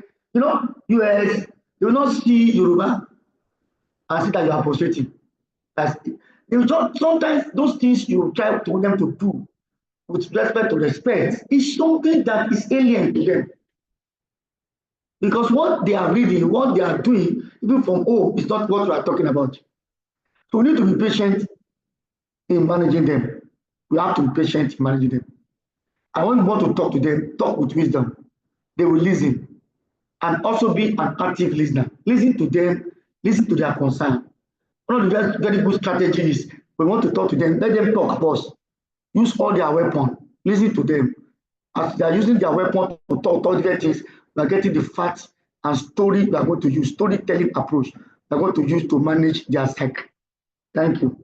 US. You will not see Yoruba and see that you are prostrating. Sometimes those things you try to them to do with respect to respect is something that is alien to them. Because what they are reading, what they are doing, even from home, is not what we are talking about. So we need to be patient in managing them. We have to be patient in managing them. And when you want to talk to them, talk with wisdom. They will listen. And also be an active listener. Listen to them, listen to their concern. One of the very good strategies is we want to talk to them, let them talk first. Use all their weapon, listen to them. As they are using their weapon to talk different things, we are getting the facts and story we are going to use, storytelling approach we are going to use to manage their psyche. Thank you.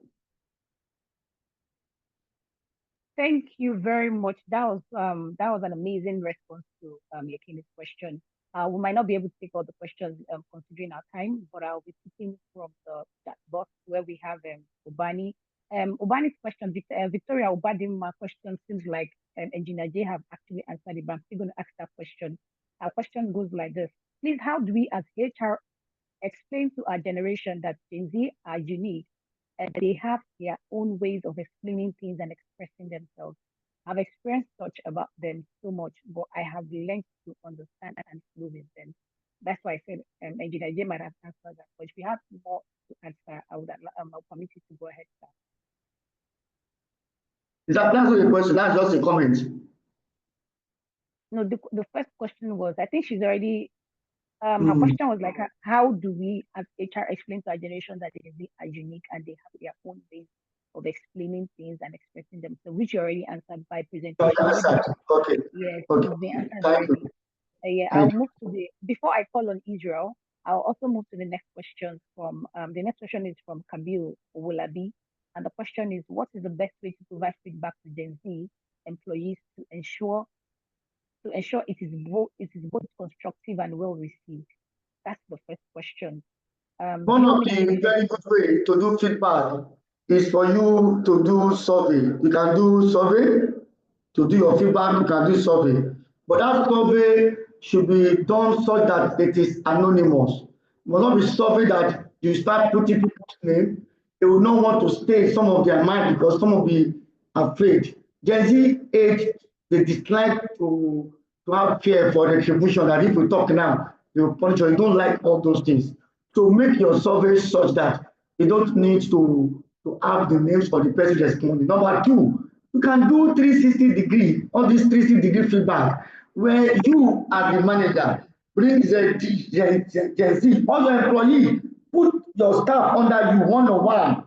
Thank you very much. That was an amazing response to Yakini's question. We might not be able to take all the questions considering our time, but I'll be picking from the chat box where we have Ubani. Ubani's question, Victoria Ubadim's question seems like Engineer J have actually answered it, but I'm still going to ask that question. Our question goes like this. Please, how do we as HR explain to our generation that Gen Z are unique and they have their own ways of explaining things and expressing themselves? I've experienced such about them so much, but I have learned to understand and flow with them. That's why I said Engineer J might have answered that. But if you have more to answer, I'll permit you to go ahead, sir. That's not a question, that's just a comment. No, the first question was, I think she's already her question was like, how do we as HR explain to our generation that they are unique and they have their own ways of explaining things and expressing themselves, which you already answered by presentation. Okay. Yes, Okay. it's been answered Thank already. you. I'll move to before I call on Israel, I'll also move to the next question from, the next question is from Kabil Owolabi. And the question is, what is the best way to provide feedback to Gen Z employees to ensure it is both constructive and well received? That's the first question. One of the very good way to do feedback is for you to do survey. You can do survey to do your feedback. You can do survey, but that survey should be done so that it is anonymous. It must not be survey that you start putting people's name. They will not want to stay some of their mind because some will be afraid. Gen Z age, they dislike to have fear for retribution. That if we talk now, they will punish you. You don't like all those things. So make your survey such that you don't need to have the names for the person responding. Number two, you can do 360-degree, all this 360-degree feedback, where you as the manager bring Gen Z, all your employees, put your staff under you one-on-one.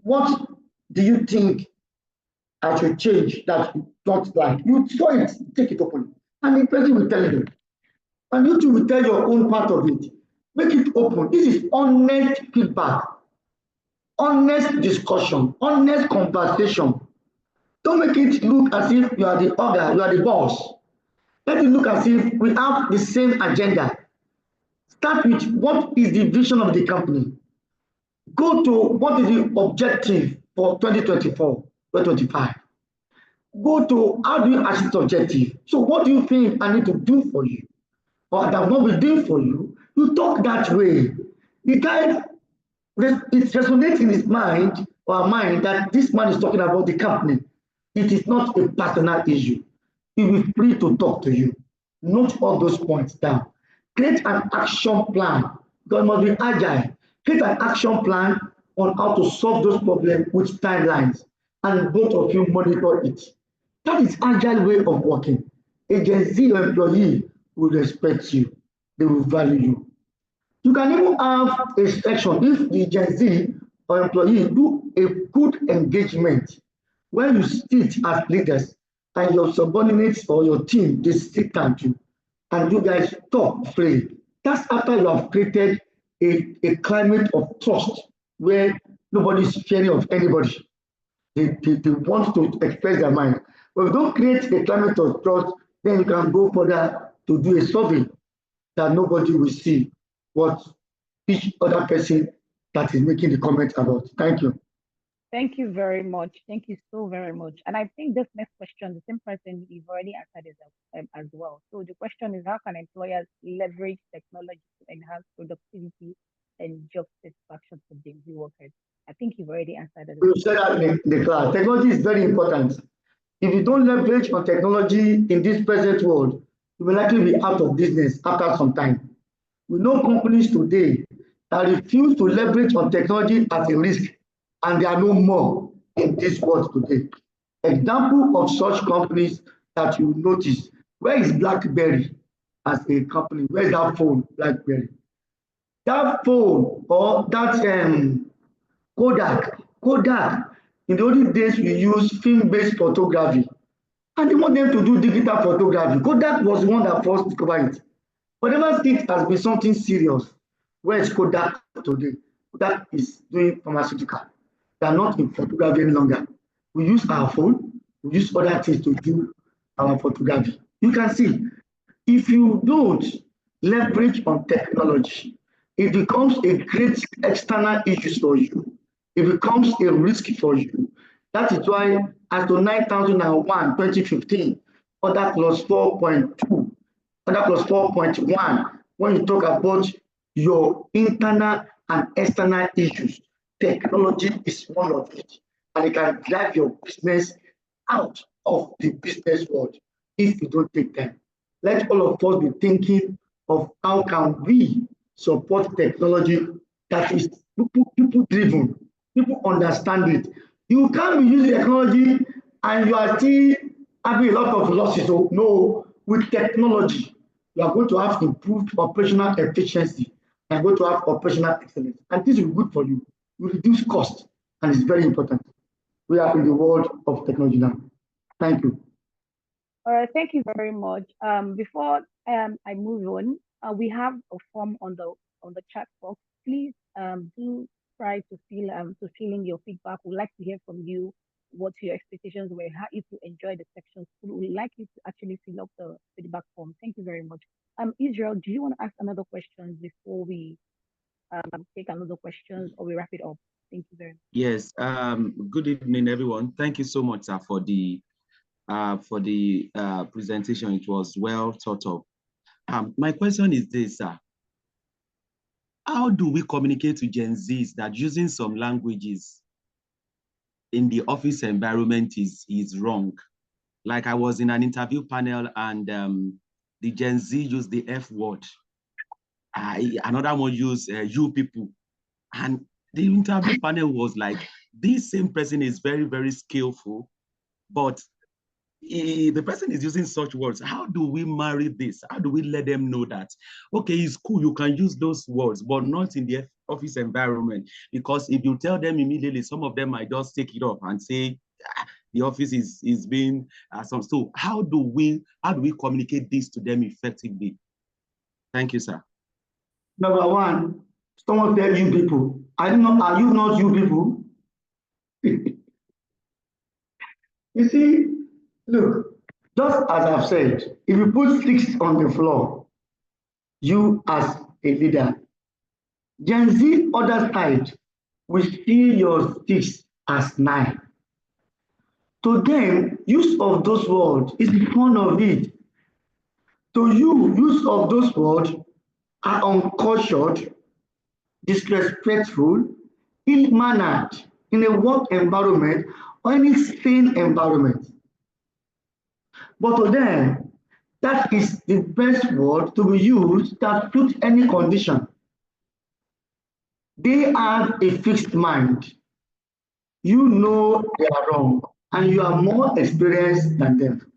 What do you think I should change that you don't like? You saw it, take it open, and the person will tell you. And you too will tell your own part of it. Make it open. This is honest feedback, honest discussion, honest conversation. Don't make it look as if you are the order, you are the boss. Let it look as if we have the same agenda. Start with what is the vision of the company. Go to what is the objective for 2024, 2025. Go to how do you achieve the objective. So what do you think I need to do for you? Or that will not be doing for you, you talk that way. The guy, it resonates in his mind or mind that this man is talking about the company. It is not a personal issue. He will be free to talk to you. Note all those points down. Create an action plan. God must be agile. Create an action plan on how to solve those problems with timelines, and both of you monitor it. That is agile way of working. A Gen Z employee will respect you. They will value you. You can even have a section if the Gen Z or employee do a good engagement where you sit as leaders and your subordinates or your team they sit at you and you guys talk freely. That's after you have created a climate of trust where nobody is fearing of anybody. They want to express their mind. But if you don't create a climate of trust, then you can go further to do a survey that nobody will see what each other person that is making the comment about. Thank you. Thank you very much. Thank you so very much. And I think this next question, the same person you've already answered it as well. So the question is, how can employers leverage technology to enhance productivity and job satisfaction for Gen Z workers? I think you've already answered it as You well. said that in the class. Technology is very important. If you don't leverage on technology in this present world, you will likely be out of business after some time. We know companies today that refuse to leverage on technology as a risk, and there are no more in this world today. Example of such companies that you notice, where is BlackBerry as a company? Where is that phone, BlackBerry? That phone or that Kodak, in the olden days we use film-based photography, and they want them to do digital photography. Kodak was the one that first discovered it. But ever since it has been something serious. Where is Kodak today? Kodak is doing pharmaceutical. They are not in photography any longer. We use our phone, we use other things to do our photography. You can see, if you don't leverage on technology, it becomes a great external issue for you. It becomes a risk for you. That is why as to 9001, 2015, other clause 4.2, other clause 4.1, when you talk about your internal and external issues, technology is one of it. And it can drive your business out of the business world if you don't take time. Let all of us be thinking of how can we support technology that is people driven, people understand it. You can't be using technology and you are still having a lot of losses. So no, with technology, you are going to have improved operational efficiency. You are going to have operational excellence. And this will be good for you. You reduce cost, and it's very important. We are in the world of technology now. Thank you. All right, thank you very much. Before I move on, we have a form on the chat box. Please do try to fill in your feedback. We'd like to hear from you what your expectations were, how if you enjoyed the sections. We'd like you to actually fill up the feedback form. Thank you very much. Israel, do you want to ask another question before we take another questions or we wrap it up? Thank you very much. Yes. Good evening, everyone. Thank you so much, sir, for the presentation. It was well thought of. My question is this, sir. How do we communicate to Gen Zs that using some languages in the office environment is wrong? Like I was in an interview panel and the Gen Z used the F word. Another one used you people. And the interview panel was like, this same person is very, very skillful, but the person is using such words. How do we marry this? How do we let them know that, okay, it's cool, you can use those words, but not in the office environment? Because if you tell them immediately, some of them might just take it off and say, the office is being some. So how do we communicate this to them effectively? Thank you, sir. Number one, someone tell you people, are you not you people? You see, look, just as I've said, if you put sticks on the floor, you as a leader, Gen Z other side will see your sticks as nine. To them, use of those words is the fun of it. To you, use of those words are uncultured, disrespectful, ill-mannered in a work environment or any sane environment. But to them, that is the best word to be used that suits any condition. They have a fixed mind. You know they are wrong and you are more experienced than them.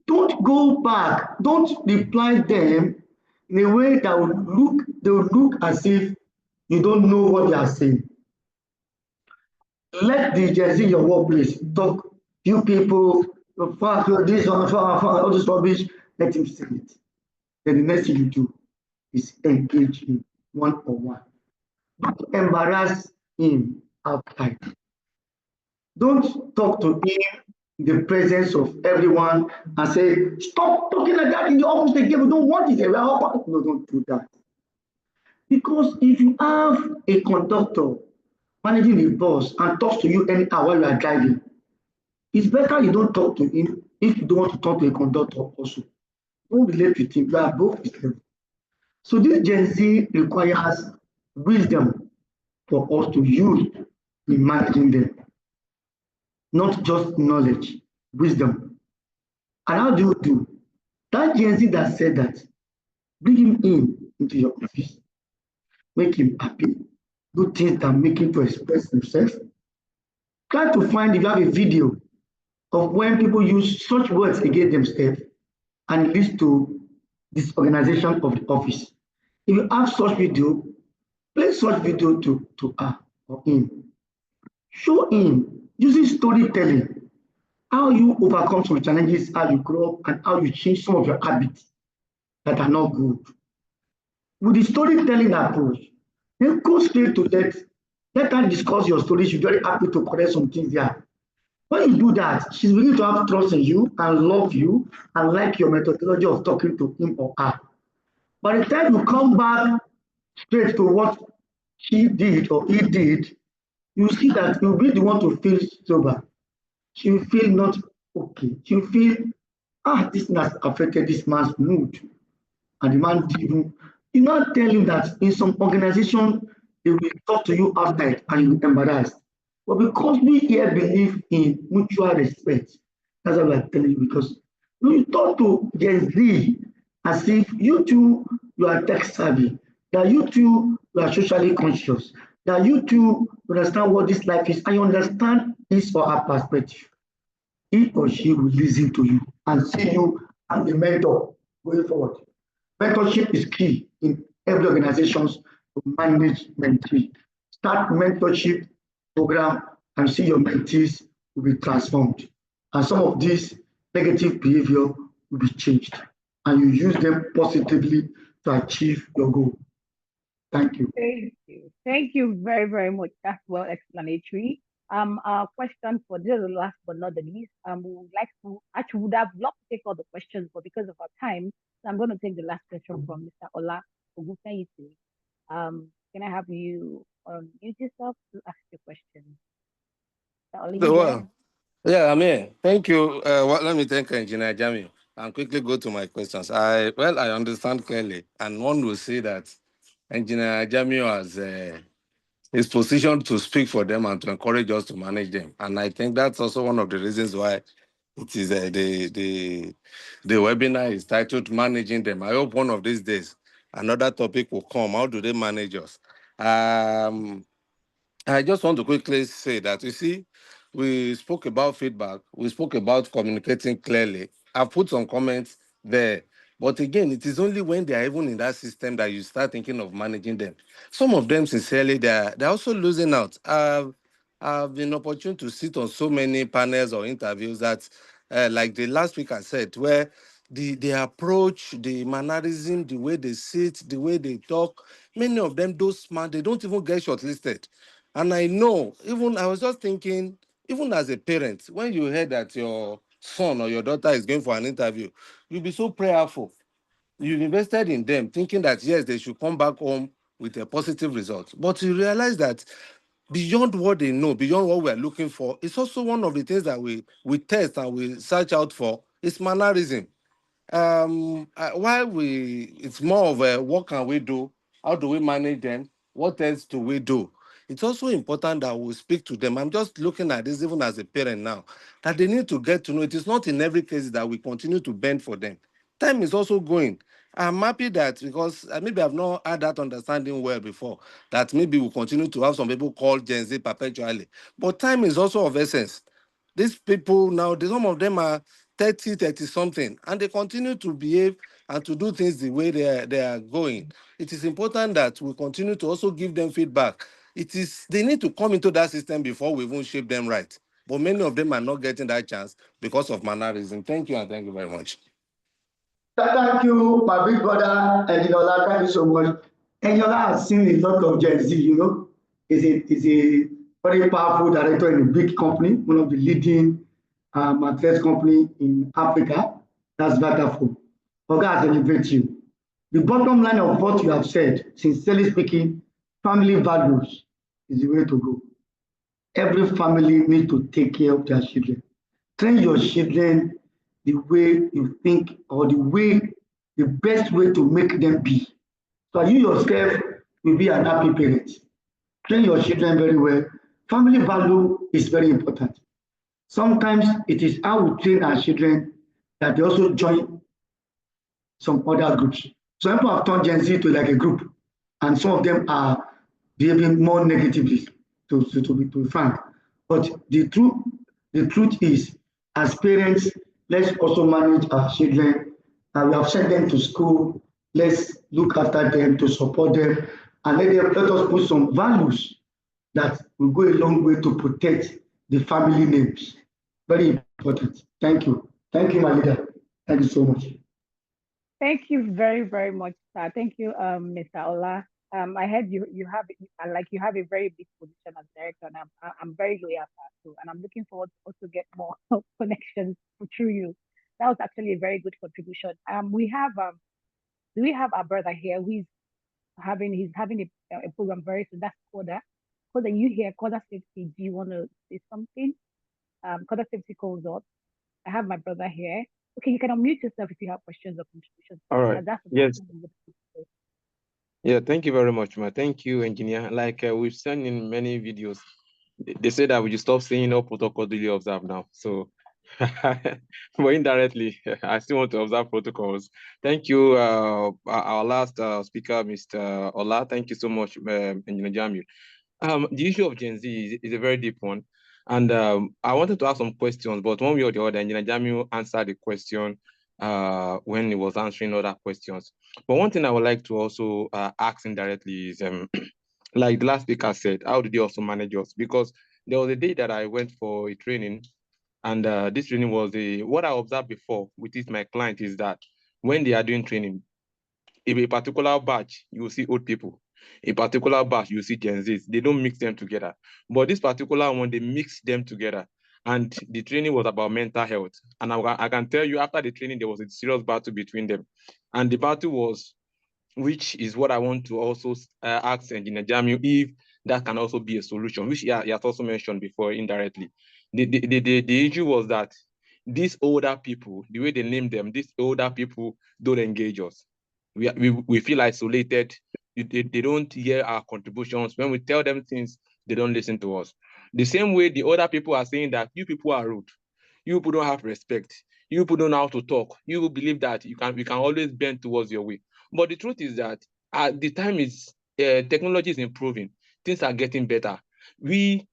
Don't go back. Don't reply them in a way that will look they will look as if you don't know what they are saying. Let the Gen Z in your workplace talk, you people, fuck this one, all this rubbish, let him say it. Then the next thing you do is engage him one on one. Don't embarrass him outside. Don't talk to him in the presence of everyone and say, stop talking like that in the office again. We don't want it. No, don't do that. Because if you have a conductor managing a bus and talks to you anyhow while you are driving, it's better you don't talk to him if you don't want to talk to a conductor also. Don't relate with him. You are both his level. So this Gen Z requires wisdom for us to use in managing them, not just knowledge, wisdom. And how do you do? That Gen Z that said that, bring him in into your office, make him happy, do things that make him to express himself. Try to find if you have a video of when people use such words against themselves and it leads to disorganization of the office. If you have such video, play such video to her or him. Show him using storytelling how you overcome some challenges, how you grow up, and how you change some of your habits that are not good. With the storytelling approach, then go straight to that. Let her discuss your story. She's very happy to correct some things there. When you do that, she's beginning to have trust in you and love you and like your methodology of talking to him or her. By the time you come back straight to what she did or he did, you see that you'll be the one to feel sober. She will feel not okay. She will feel, this has affected this man's mood. And the man did you not tell him that in some organization they will talk to you outside and you will embarrassed. But because we here believe in mutual respect, that's what I'm telling you. Because when you talk to Gen Z as if you two you are tech savvy, that you two you are socially conscious, that you two understand what this life is, and you understand his or her perspective, he or she will listen to you and see you as a mentor going forward. Mentorship is key in every organizations to manage mentee. Start mentorship program and see your mentees will be transformed. And some of this negative behavior will be changed. And you use them positively to achieve your goal. Thank you. Thank you. Thank you very, very much. That's well explanatory. Our question for this is the last but not the least. We would like to actually would have loved to take all the questions, but because of our time, so I'm going to take the last question from Mr. Ola Ogunfeyisi. Can I have you mute yourself to ask your question? Mr. Ola, you there? Well, yeah, I'm here. Thank you. Let me thank Engineer Jami and quickly go to my questions. I understand clearly, and one will say that Engineer Jami has is positioned to speak for them and to encourage us to manage them, and I think that's also one of the reasons why it is the webinar is titled "Managing Them." I hope one of these days another topic will come. How do they manage us? Um, I just want to quickly say that, you see, we spoke about feedback, we spoke about communicating clearly. I've put some comments there. But again, it is only when they are even in that system that you start thinking of managing them. Some of them, sincerely, they're also losing out. I've been opportune to sit on so many panels or interviews that, like the last week I said, where the approach, the mannerism, the way they sit, the way they talk, many of them, those smart, they don't even get shortlisted. And I know, even I was just thinking, even as a parent, when you hear that your son or your daughter is going for an interview, you'll be so prayerful. You've invested in them, thinking that yes, they should come back home with a positive result. But you realize that beyond what they know, beyond what we're looking for, it's also one of the things that we test and we search out for is mannerism. While it's more of a what can we do, how do we manage them, what else do we do, it's also important that we speak to them. I'm just looking at this even as a parent now, that they need to get to know it is not in every case that we continue to bend for them. Time is also going. I'm happy that because maybe I've not had that understanding well before, that maybe we'll continue to have some people called Gen Z perpetually. But time is also of essence. These people now, some of them are 30 something, and they continue to behave and to do things the way they are going. It is important that we continue to also give them feedback. They need to come into that system before we even shape them right. But many of them are not getting that chance because of mannerism. Thank you, and thank you very much. Thank you, my big brother, Eniola. Thank you so much. Eniola has seen a lot of Gen Z, you know. Is a very powerful director in a big company, one of the leading mattress company in Africa. That's Vodafone. Oga has elevated you. The bottom line of what you have said, sincerely speaking, family values is the way to go. Every family needs to take care of their children. Train your children the way you think or the best way to make them be. So you yourself will be an happy parent. Train your children very well. Family value is very important. Sometimes it is how we train our children that they also join some other groups. Some people have turned Gen Z to like a group, and some of them are behaving more negatively, to be frank. But the truth is, as parents, let's also manage our children. And we have sent them to school. Let's look after them, to support them, and let us put some values that will go a long way to protect the family names. Very important. Thank you. Thank you, my leader. Thank you so much. Thank you very, very much, sir. Thank you, Mr. Ola. I heard you have a very big position as director, and I'm very loyal too, and I'm looking forward to also get more connections through you. That was actually a very good contribution. We have our brother here who is he's having a program very soon. That's Koda. Koda, you here? Koda Safety. Do you want to say something? Koda Safety calls up. I have my brother here. Okay, you can unmute yourself if you have questions or contributions. All right. That's Yes. Yeah, thank you very much, ma. Thank you, engineer. Like we've seen in many videos, they say that we should stop saying no protocol duly observed now. So, but indirectly, I still want to observe protocols. Thank you, our last speaker, Mr. Ola. Thank you so much, Engineer Jamiu. The issue of Gen Z is a very deep one. And I wanted to ask some questions, but one way or the other, Engineer Jamiu answered the question when he was answering other questions. But one thing I would like to also ask indirectly is, like the last speaker said, how did they also manage us? Because there was a day that I went for a training, and this training was what I observed before with my client is that when they are doing training, if a particular batch, you will see old people. A particular batch, you see Gen Zs. They don't mix them together. But this particular one, they mix them together. And the training was about mental health. And I can tell you, after the training, there was a serious battle between them. And the battle was, which is what I want to also ask Engineer Jamiu, if that can also be a solution, which he has also mentioned before indirectly. The issue was that these older people, the way they name them, these older people don't engage us. We feel isolated. They don't hear our contributions. When we tell them things, they don't listen to us. The same way the other people are saying that you people are rude. You people don't have respect. You people don't know how to talk. You believe that we can always bend towards your way. But the truth is that the time is technology is improving. Things are getting better. Me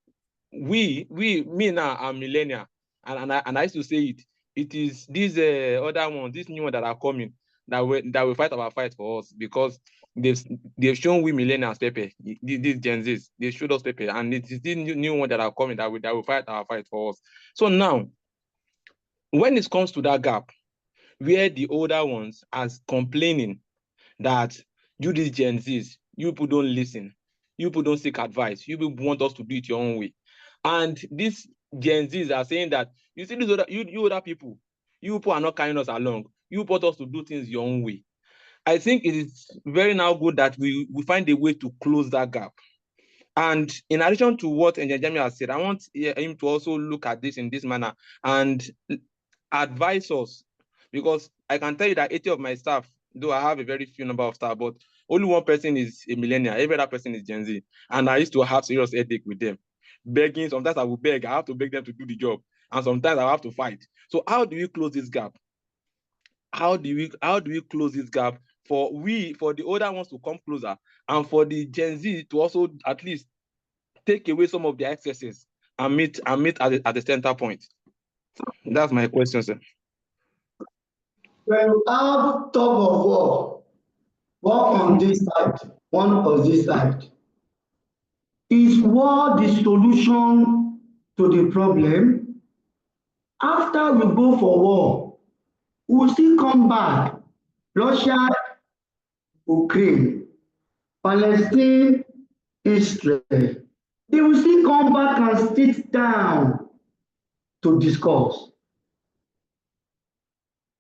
now, I'm millennial, and I used to say it. It is these other ones, these new ones that are coming that will fight our fight for us, because they've shown we millennials Pepe, these Gen Zs, they showed us Pepe, and it is these new ones that are coming that will fight our fight for us. So now, when it comes to that gap, where the older ones are complaining that you these Gen Zs, you people don't listen, you people don't seek advice, you people want us to do it your own way. And these Gen Zs are saying that, you see, these other, you other people, you people are not carrying us along. You want us to do things your own way. I think it is very now good that we find a way to close that gap. And in addition to what Engineer Jamiu has said, I want him to also look at this in this manner and advise us, because I can tell you that 80 of my staff, though I have a very few number of staff, but only one person is a millennial, every other person is Gen Z. And I used to have serious headache with them. Begging, sometimes I will beg, I have to beg them to do the job. And sometimes I have to fight. So how do we close this gap? How do we close this gap for the older ones to come closer, and for the Gen Z to also at least take away some of their excesses and meet at the center point? That's my question, sir. When you have tug of war, one on this side, one on this side, is war the solution to the problem? After we go for war, we will still come back. Russia, Ukraine, Palestine, Israel. They will still come back and sit down to discuss.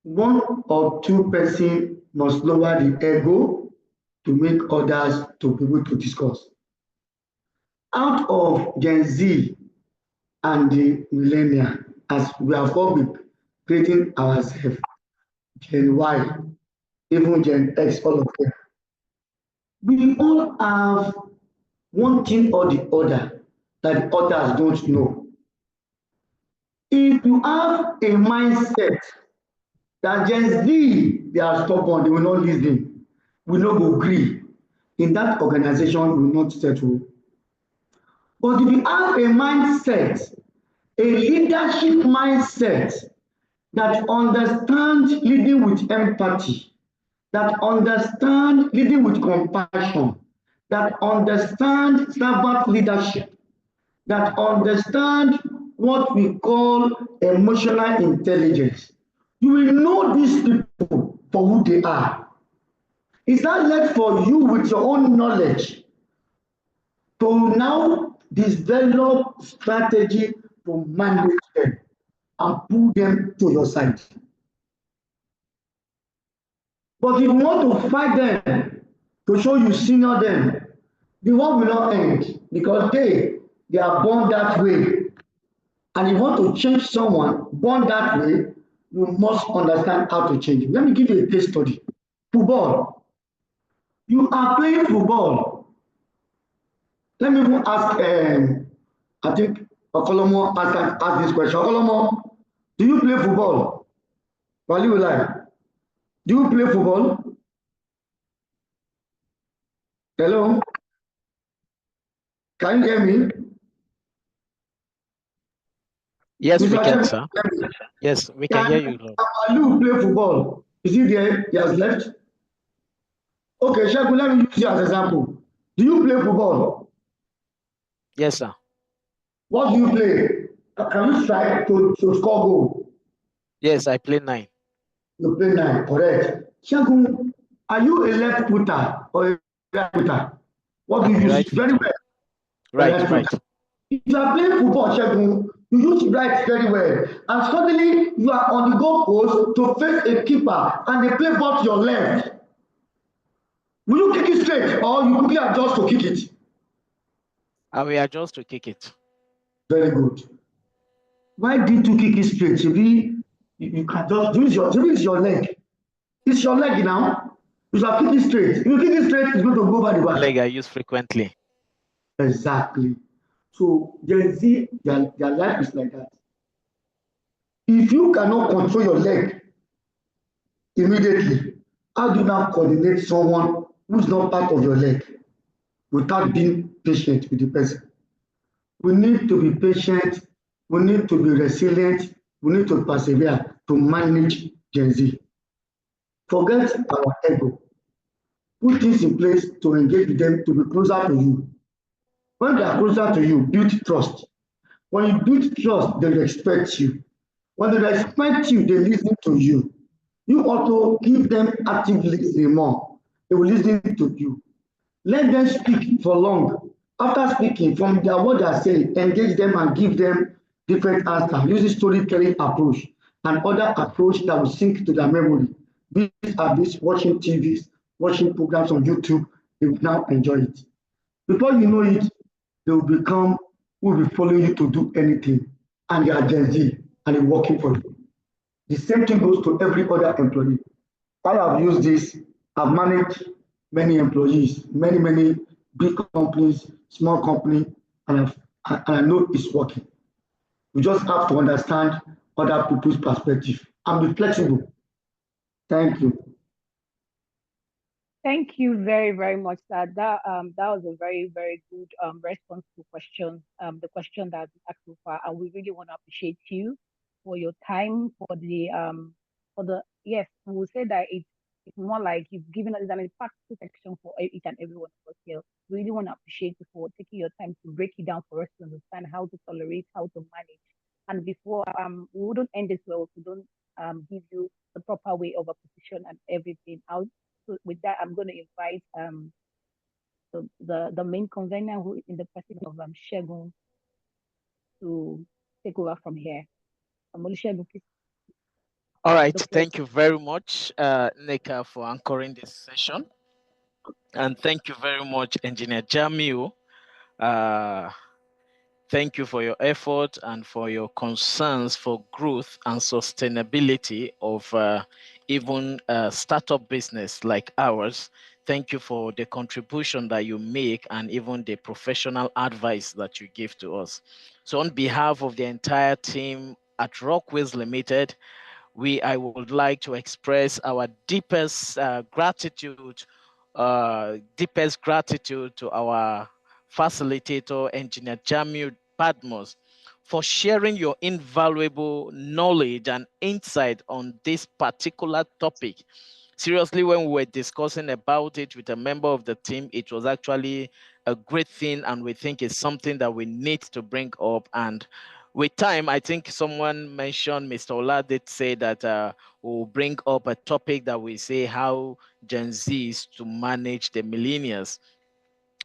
One or two person must lower the ego to make others to be able to discuss. Out of Gen Z and the millennial, as we have all been creating ourselves, Gen Y, even Gen X, all of them, we all have one thing or the other that the others don't know. If you have a mindset that Gen Z, they are stubborn, they will not listen, will not go agree, in that organization will not settle. But if you have a mindset, a leadership mindset that understands leading with empathy, that understand leading with compassion, that understand servant leadership, that understand what we call emotional intelligence. You will know these people for who they are. It's not left for you with your own knowledge to now develop strategy to manage them and pull them to your side. But if you want to fight them, to show you senior them, the war will not end because they are born that way. And if you want to change someone born that way, you must understand how to change it. Let me give you a case study. Football. You are playing football. Let me even ask, I think Okolomo ask this question. Okolomo, do you play football? Wali Ulai, do you play football? Hello? Can you hear me? Yes, we Mr. can, Shepherd, sir. Yes, we can hear you, Lord. Alu play football? Is he there? He has left. Okay, Shepherd, let me use you as an example. Do you play football? Yes, sir. What do you play? Can you strike to score goal? Yes, I play 9. You play 9, correct. Shegun, are you a left footer or a right footer? What do I'm you a use? right Very footer. well. Right, right. If you are playing football, Shegun, you use right very well. And suddenly you are on the goal post to face a keeper and they play ball to your left. Will you kick it straight or you quickly adjust to kick it? I will adjust to kick it. Very good. Why did you kick it straight? You can just use your leg. It's your leg now. You shall kick it straight. If you kick it straight, it's going to go over the Leg back. I use frequently. Exactly. So Gen Z, their life is like that. If you cannot control your leg immediately, how do you now coordinate someone who's not part of your leg without being patient with the person? We need to be patient, we need to be resilient, we need to persevere to manage Gen Z. Forget our ego. Put things in place to engage with them to be closer to you. When they are closer to you, build trust. When you build trust, they respect you. When they respect you, they listen to you. You also give them active listening more. They will listen to you. Let them speak for long. After speaking, from their what they are saying, engage them and give them different answers using storytelling approach and other approach that will sink to their memory. These are this watching TVs, watching programs on YouTube, they will now enjoy it. Before you know it, they will become who will be following you to do anything. And they are Gen Z and they're working for you. The same thing goes to every other employee. I have used this, I've managed many employees, many big companies, small company, and I know it's working. You just have to understand other people's perspective and be flexible. Thank you. Thank you very, very much. That was a very, very good response to question the question that we asked so far, and we really want to appreciate you for your time for the yes, we will say that it's more like you've given us an impactful section for each and every one of us here. We really want to appreciate you for taking your time to break it down for us to understand how to tolerate, how to manage. And before we wouldn't end this well if we don't give you the proper way of a position and everything. So with that, I'm going to invite the main convener who in the person of Shegun to take over from here. Olusegun, please, All right. the floor is Thank you very much, Nika, for anchoring this session. And thank you very much, Engineer Jamiu. Uh, Thank you for your effort and for your concerns for growth and sustainability of even startup business like ours. Thank you for the contribution that you make and even the professional advice that you give to us. So, on behalf of the entire team at Rockwills Limited, I would like to express our deepest gratitude to our facilitator, Engineer Jamil Badmos, for sharing your invaluable knowledge and insight on this particular topic. Seriously, when we were discussing about it with a member of the team, it was actually a great thing, and we think it's something that we need to bring up. And with time, I think someone mentioned, Mr. Ola did say that we'll bring up a topic that we say how Gen Z is to manage the millennials.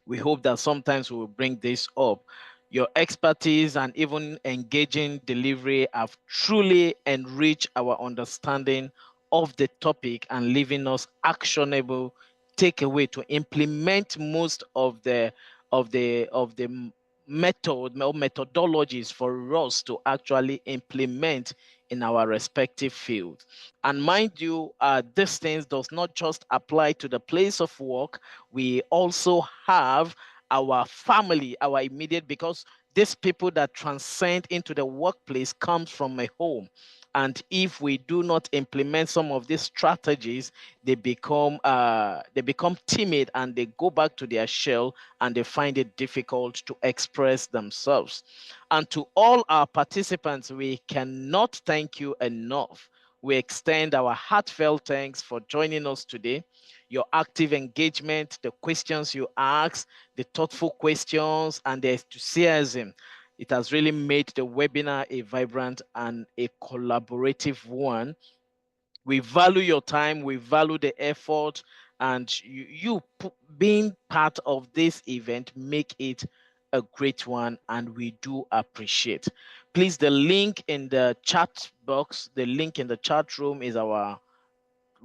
We hope that sometimes we will bring this up. Your expertise and even engaging delivery have truly enriched our understanding of the topic and leaving us actionable takeaway to implement most of the method or methodologies for us to actually implement in our respective fields. And mind you, this things does not just apply to the place of work. We also have our family, our immediate, because these people that transcend into the workplace comes from a home. And if we do not implement some of these strategies, they become timid and they go back to their shell and they find it difficult to express themselves. And to all our participants, we cannot thank you enough. We extend our heartfelt thanks for joining us today. Your active engagement, the questions you ask, the thoughtful questions, and the enthusiasm. It has really made the webinar a vibrant and a collaborative one. We value your time, we value the effort, and being part of this event make it a great one, and we do appreciate. Please, the link in the chat box, the link in the chat room is our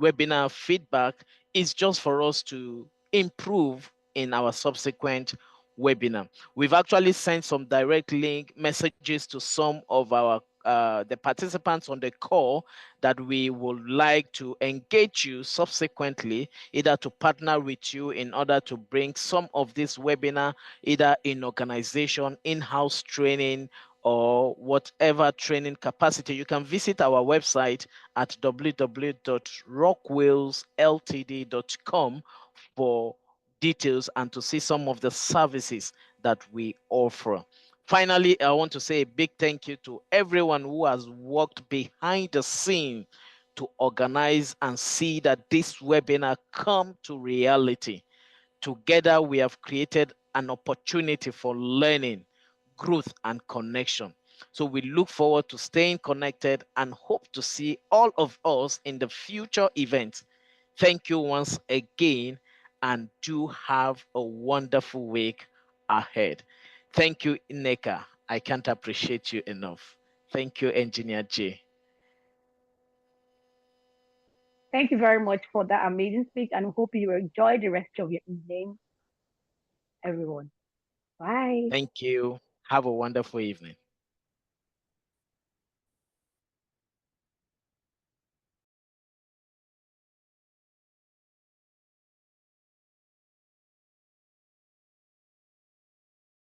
webinar feedback. Is just for us to improve in our subsequent webinar. We've actually sent some direct link messages to some of our the participants on the call that we would like to engage you subsequently, either to partner with you in order to bring some of this webinar either in organization, in-house training, or whatever training capacity. You can visit our website at www.rockwillsltd.com for details and to see some of the services that we offer. Finally, I want to say a big thank you to everyone who has worked behind the scene to organize and see that this webinar come to reality. Together, we have created an opportunity for learning, growth, and connection. So we look forward to staying connected and hope to see all of us in the future events. Thank you once again, and do have a wonderful week ahead. Thank you, Ineka. I can't appreciate you enough. Thank you, Engineer J. thank you very much for that amazing speech, and hope you enjoy the rest of your evening, everyone. Bye. Thank you. Have a wonderful evening.